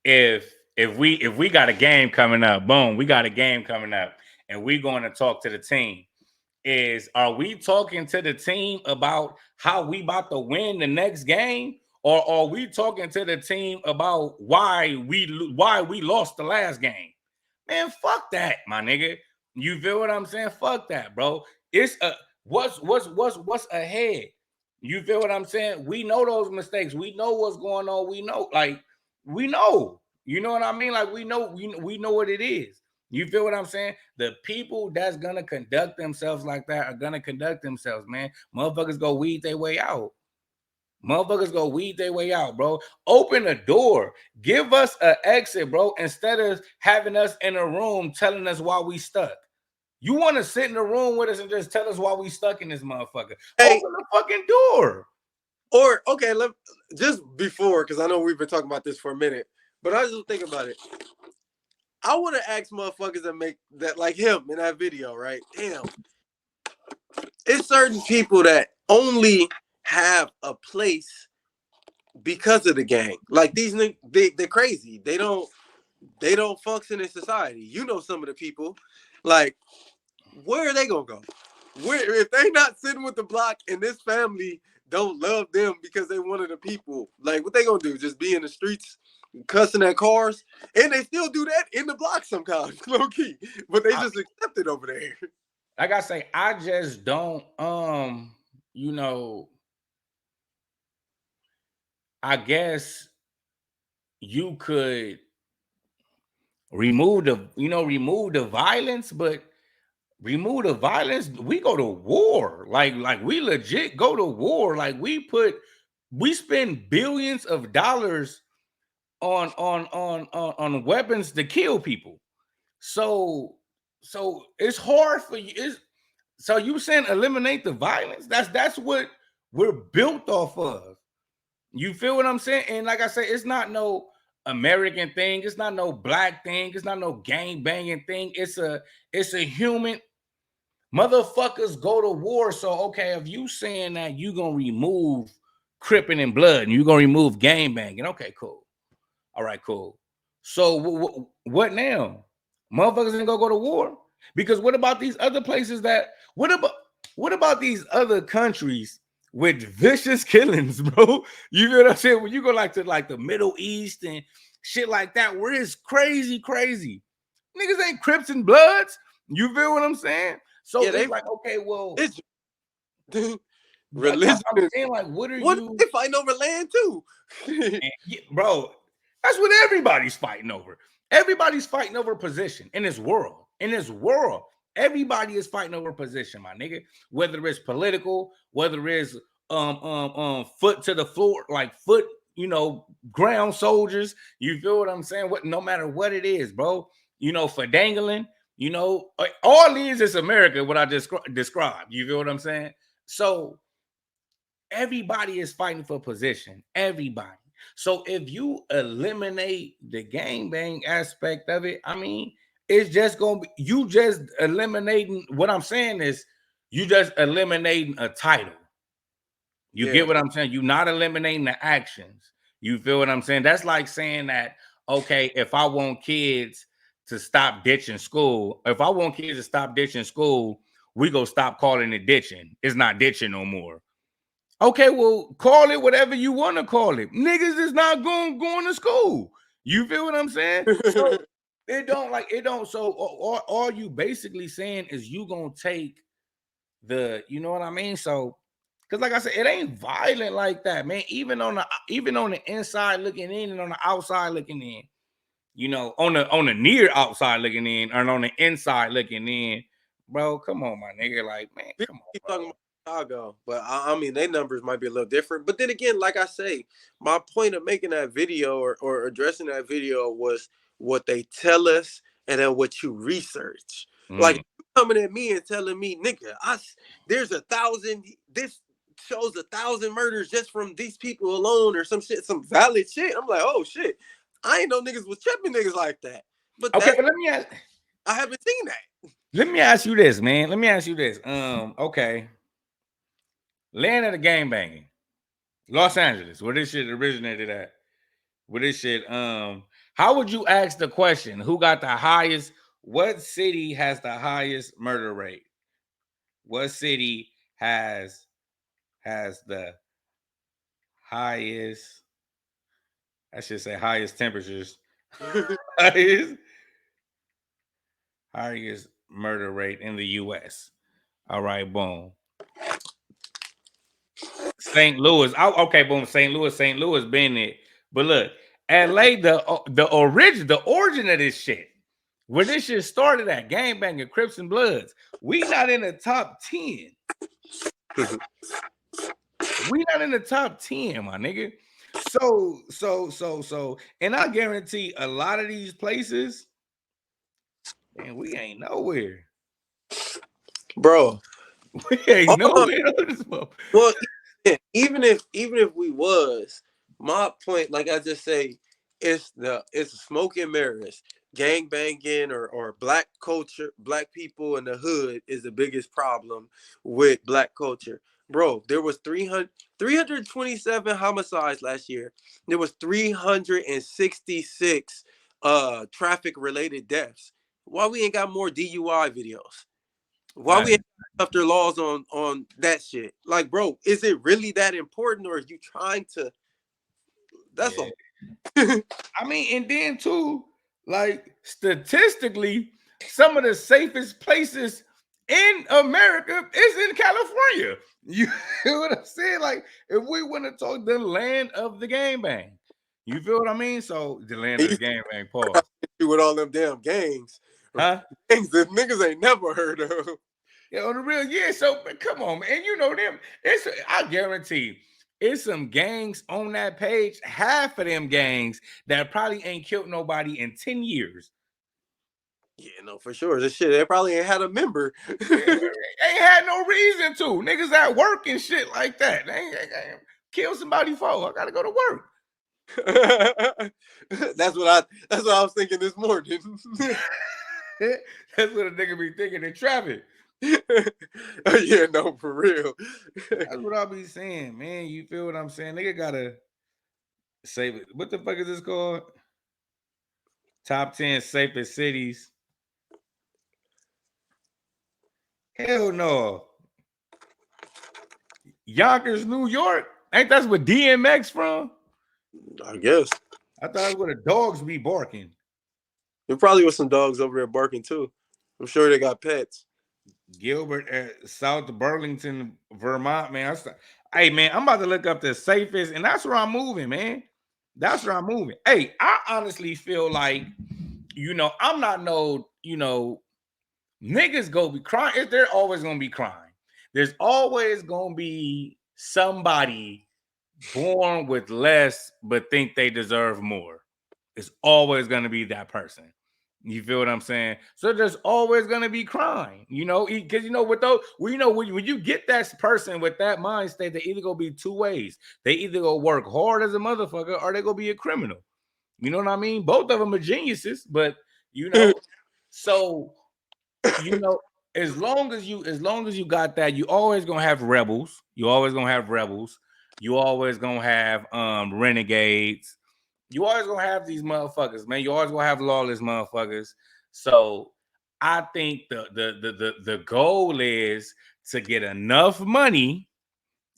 if we got a game coming up, boom, we got a game coming up, and we going to talk to the team. Are we talking to the team about how we about to win the next game, or are we talking to the team about why we lost the last game? Man, fuck that, my nigga. You feel what I'm saying? Fuck that, bro. It's what's ahead. You feel what I'm saying? We know those mistakes. We know what's going on. We know, we know. You know what I mean? Like we know what it is. You feel what I'm saying? The people that's gonna conduct themselves like that are gonna conduct themselves, man. Motherfuckers go weed their way out. Motherfuckers go weed their way out, bro. Open a door. Give us an exit, bro, instead of having us in a room telling us why we stuck. You want to sit in the room with us and just tell us why we stuck in this motherfucker. Hey, open the fucking door. Or, okay, just before, because I know we've been talking about this for a minute, but I just think about it. I want to ask motherfuckers that make that, like him in that video, right? Damn. It's certain people that only have a place because of the gang. Like these niggas, they're crazy. They don't function in society. You know some of the people. Like, where are they gonna go? Where if they not sitting with the block and this family don't love them because they one of the people, like what they gonna do? Just be in the streets cussing at cars? And they still do that in the block sometimes, low key. But they just accept it over there. Like I say, I just don't you know, I guess you could remove the violence, but remove the violence, we go to war. Like we legit go to war. Like we spend billions of dollars on weapons to kill people. So it's hard for you. So you saying eliminate the violence? That's what we're built off of. You feel what I'm saying? And like I say, it's not no American thing. It's not no black thing. It's not no gang banging thing. It's a human. Motherfuckers go to war. So okay, if you saying that you gonna remove Crippin' and blood and you gonna remove gang banging, okay, cool. All right, cool. So what now? Motherfuckers ain't gonna go to war? Because what about these other places what about these other countries with vicious killings, bro? You know what I'm saying? When you go to the Middle East and shit like that, where it's crazy. Niggas ain't Crips and Bloods. You feel what I'm saying? So yeah, it's like, okay, well, it's religion. I'm saying, like, what you? They fighting over land too, bro. That's what everybody's fighting over. Everybody's fighting over position in this world. In this world, everybody is fighting over position, my nigga. Whether it's political, whether it's foot to the floor, like foot, you know, ground soldiers. You feel what I'm saying? What, no matter what it is, bro. You know, for dangling, you know, all these is America. What I just described. You feel what I'm saying? So everybody is fighting for position. Everybody. So if you eliminate the gangbang aspect of it, I mean, it's just gonna be you just eliminating. What I'm saying is, you just eliminating a title. You get what I'm saying? You're not eliminating the actions. You feel what I'm saying? That's like saying that, okay, if I want kids to stop ditching school, we go stop calling it ditching. It's not ditching no more. Okay, well, call it whatever you want to call it. Niggas is not going to school. You feel what I'm saying? So so all you basically saying is you gonna take the, you know what I mean? So, because like I said, it ain't violent like that, man. Even on the inside looking in and on the outside looking in, you know, on the near outside looking in and on the inside looking in, bro. Come on, my nigga. Like, man, come on, keep bro. talking about Chicago, but I mean, their numbers might be a little different. But then again, like I say, my point of making that video or addressing that video was what they tell us and then what you research. Like, you coming at me and telling me, nigga, there's 1,000. This shows 1,000 murders just from these people alone, or some shit, some valid shit. I'm like, oh shit, I ain't know niggas was tripping niggas like that. But okay, but let me ask. I haven't seen that. Let me ask you this, man. Let me ask you this. Okay. Land of the gangbanging. Los Angeles, where this shit originated at. Where this shit, how would you ask the question? Who got the highest? What city has the highest murder rate? What city has the highest? I should say highest temperatures. highest murder rate in the U.S. All right, boom. St. Louis. Okay, boom. St. Louis been it. But look, LA, the origin of this shit, where this shit started at, gangbanging, Crips and Bloods. We not in the top 10. We not in the top 10, my nigga. So, and I guarantee a lot of these places, man, we ain't nowhere. Bro. We ain't nowhere. Well, even if we was, my point, like I just say, it's smoke and mirrors. Gang banging or black culture, black people in the hood is the biggest problem with black culture. Bro, there was 327 homicides last year. There was 366 traffic related deaths. Why we ain't got more DUI videos? Why we ain't after laws on that shit? Like, bro, is it really that important, or are you trying to? That's all. I mean, and then too, like statistically, some of the safest places in America is in California. You feel what I'm saying? Like, if we want to talk the land of the gangbang, you feel what I mean? So the land of the gangbang, pause. With all them damn gangs, gangs that niggas ain't never heard of. Yeah, on the real, yeah. So come on, man. You know them. I guarantee it's some gangs on that page. Half of them gangs that probably ain't killed nobody in 10 years. Yeah, no, for sure. This shit, they probably ain't had a member. Ain't had no reason to. Niggas at work and shit like that. They ain't kill somebody for. I gotta go to work. That's what I was thinking this morning. That's what a nigga be thinking in traffic. Yeah, no, for real. That's what I be saying, man. You feel what I'm saying? Nigga gotta save it. What the fuck is this called? Top 10 safest cities. Hell no. Yonkers, New York. Ain't that's where DMX from? I guess. I thought that's where the dogs be barking. There probably was some dogs over there barking too. I'm sure they got pets. Gilbert, South Burlington, Vermont, man. Hey, man, I'm about to look up the safest, and that's where I'm moving, man. That's where I'm moving. Hey, I honestly feel like I'm not no, niggas go be crying. They're always gonna be crying. There's always gonna be somebody born with less but think they deserve more. It's always gonna be that person. You feel what I'm saying? So there's always gonna be crime, because with those, when you get that person with that mind state, they either gonna be two ways. They either go work hard as a motherfucker or they gonna be a criminal. You know what I mean? Both of them are geniuses, but so as long as you got that, you always gonna have rebels. You always gonna have rebels. You always gonna have renegades. You always gonna have these motherfuckers, man. You always gonna have lawless motherfuckers. So I think the goal is to get enough money,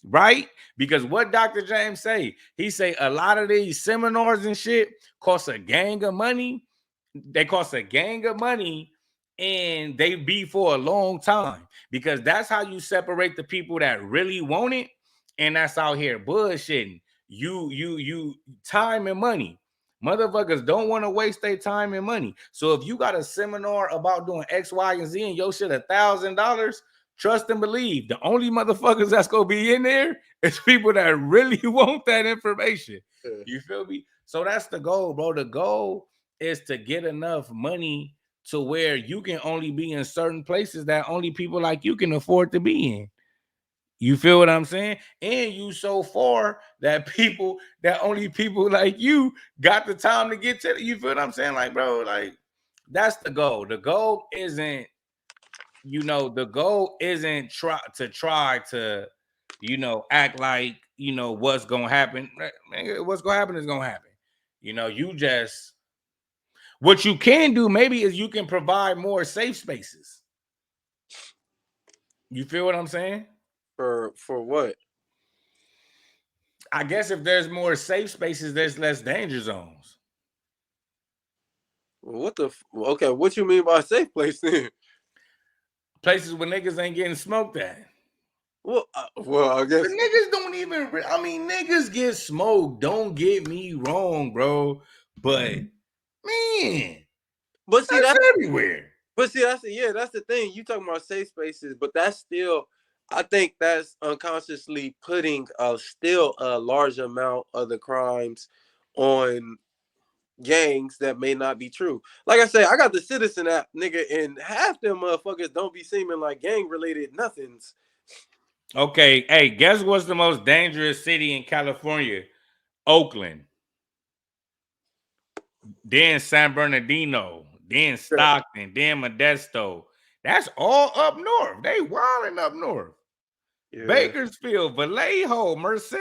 right? Because what Dr. James say, he say a lot of these seminars and shit cost a gang of money. They cost a gang of money, and they be for a long time, because that's how you separate the people that really want it and that's out here bullshitting. You time and money. Motherfuckers don't want to waste their time and money. So if you got a seminar about doing X, Y, and Z and your shit $1,000, trust and believe the only motherfuckers that's gonna be in there is people that really want that information. You feel me? So that's the goal, bro. The goal is to get enough money to where you can only be in certain places that only people like you can afford to be in. You feel what I'm saying? And you so far that only people like you got the time to get to. You feel what I'm saying? Like, bro, like that's the goal. The goal isn't, try to, act like, what's gonna happen. What's gonna happen is gonna happen. You just, what you can do maybe is you can provide more safe spaces. You feel what I'm saying? For what? I guess if there's more safe spaces, there's less danger zones. Okay, what you mean by safe place then? Places where niggas ain't getting smoked at. Well, I guess the niggas don't even. Niggas get smoked. Don't get me wrong, bro. But man, that's everywhere. But see, that's the thing. You talking about safe spaces, but that's still, I think that's unconsciously putting still a large amount of the crimes on gangs that may not be true. Like I say, I got the Citizen app, nigga, and half them motherfuckers don't be seeming like gang related nothings. Okay, hey, guess what's the most dangerous city in California? Oakland. Then San Bernardino. Then Stockton. Then Modesto. That's all up north. They wilding up north. Yeah. Bakersfield, Vallejo, Merced.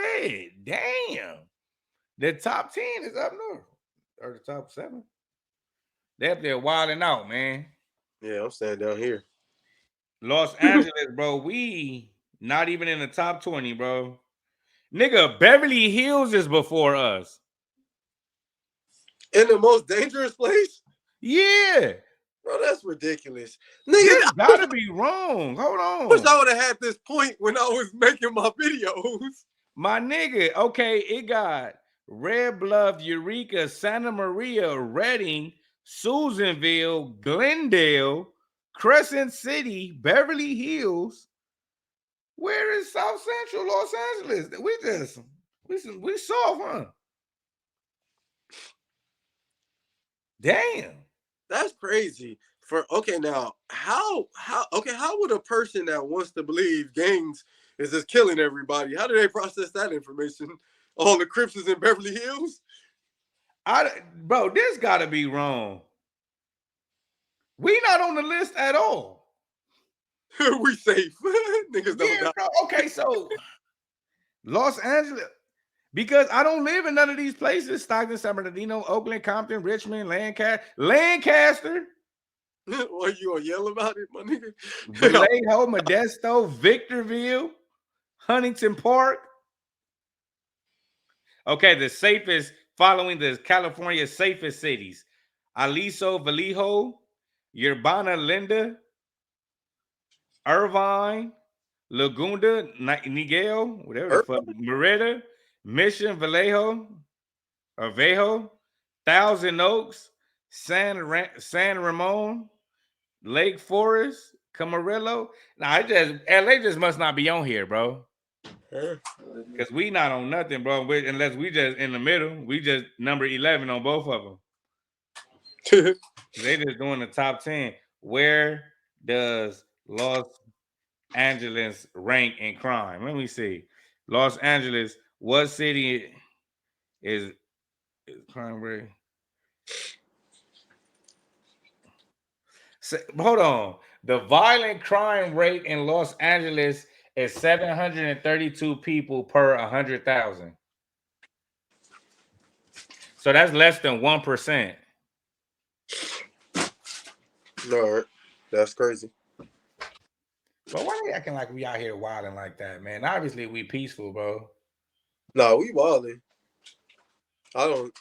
Damn. The top 10 is up north. Or the top 7. They're up there wilding out, man. Yeah, I'm staying down here. Los Angeles, bro. We not even in the top 20, bro. Nigga, Beverly Hills is before us. In the most dangerous place? Yeah. Bro, that's ridiculous. Nigga, this gotta be wrong. Hold on. I wish I would have had this point when I was making my videos. My nigga, okay, it got Red Bluff, Eureka, Santa Maria, Redding, Susanville, Glendale, Crescent City, Beverly Hills. Where is South Central Los Angeles? We soft, huh? Damn. That's crazy. Now, how would a person that wants to believe gangs is just killing everybody, how do they process that information? All the Crips is in Beverly Hills? Bro, this gotta be wrong. We not on the list at all. We safe. Niggas don't die. Bro. Okay, so Los Angeles, because I don't live in none of these places. Stockton, San Bernardino, Oakland, Compton, Richmond, Lancaster. Why you gonna yell about it, my nigga? Vallejo, Modesto, Victorville, Huntington Park. Okay, the safest, following the California safest cities: Aliso, Vallejo, Urbana, Linda, Irvine, Laguna, Niguel, whatever the fuck, Merida, Mission, Vallejo, Thousand Oaks, San Ramon, Lake Forest, Camarillo. Nah, LA just must not be on here, bro. Because we not on nothing, bro. Unless we just in the middle. We just number 11 on both of them. They just doing the top 10. Where does Los Angeles rank in crime? Let me see. Los Angeles, what city is crime rate? So, hold on. The violent crime rate in Los Angeles is 732 people per 100,000. So that's less than 1%. No, that's crazy. But why they acting like we out here wilding like that, man? Obviously, we peaceful, bro. No, we wilding. I don't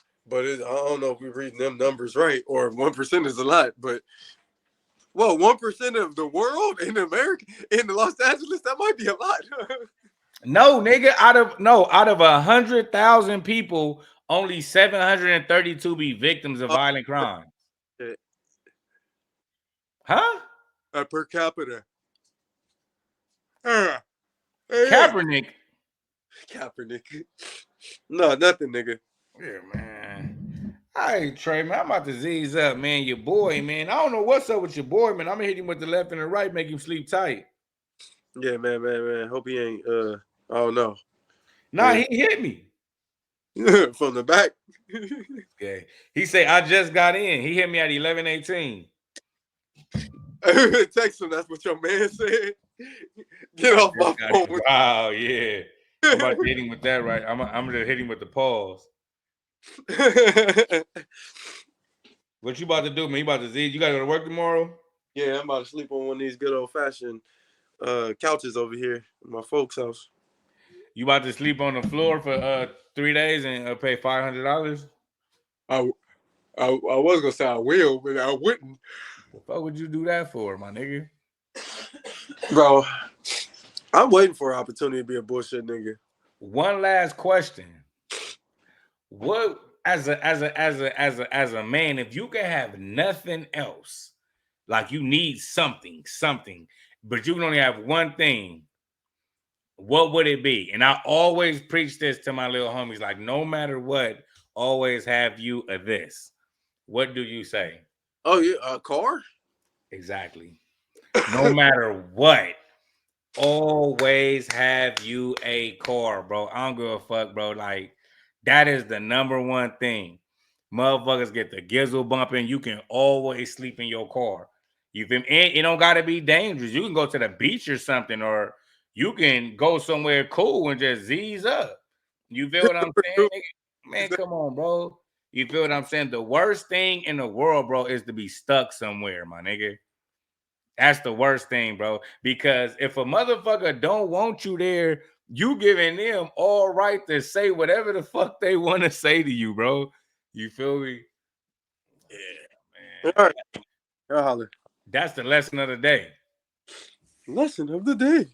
know if we're reading them numbers right or 1% is a lot, but 1% of the world in America, in Los Angeles, that might be a lot. No, nigga, out of 100,000 people, only 732 be victims of violent crime. Huh? Per capita. Kaepernick. No, nothing, nigga. Yeah, man. All right, Trey, man. I'm about to Z's up, man. Your boy, man. I don't know what's up with your boy, man. I'm gonna hit him with the left and the right, make him sleep tight. Yeah, man. Hope he ain't I don't know. Nah, he hit me. From the back. Okay. He said, I just got in. He hit me at 11:18. Text him, that's what your man said. Get off my phone. Wow, yeah. I'm about to hit him with that, right? I'm gonna hit him with the pause. What you about to do, man? You about to Z? You gotta go to work tomorrow? Yeah, I'm about to sleep on one of these good old fashioned couches over here at my folks' house. You about to sleep on the floor for 3 days and pay $500? I was gonna say I will, but I wouldn't. What the fuck would you do that for, my nigga? Bro, I'm waiting for an opportunity to be a bullshit nigga. One last question. What as a man, if you can have nothing else, like you need something, but you can only have one thing, what would it be? And I always preach this to my little homies, like no matter what, always have you a this. What do you say? Oh yeah, a car? Exactly. No matter what, always have you a car, bro. I don't give a fuck, bro. Like that is the number one thing. Motherfuckers get the gizzle bumping. You can always sleep in your car. You feel me? It don't gotta be dangerous. You can go to the beach or something, or you can go somewhere cool and just Z's up. You feel what I'm saying? Man, come on, bro. You feel what I'm saying? The worst thing in the world, bro, is to be stuck somewhere, my nigga. That's the worst thing, bro. Because if a motherfucker don't want you there, you giving them all right to say whatever the fuck they want to say to you, bro. You feel me? Yeah, man. All right. I'll holler. That's the lesson of the day. Lesson of the day.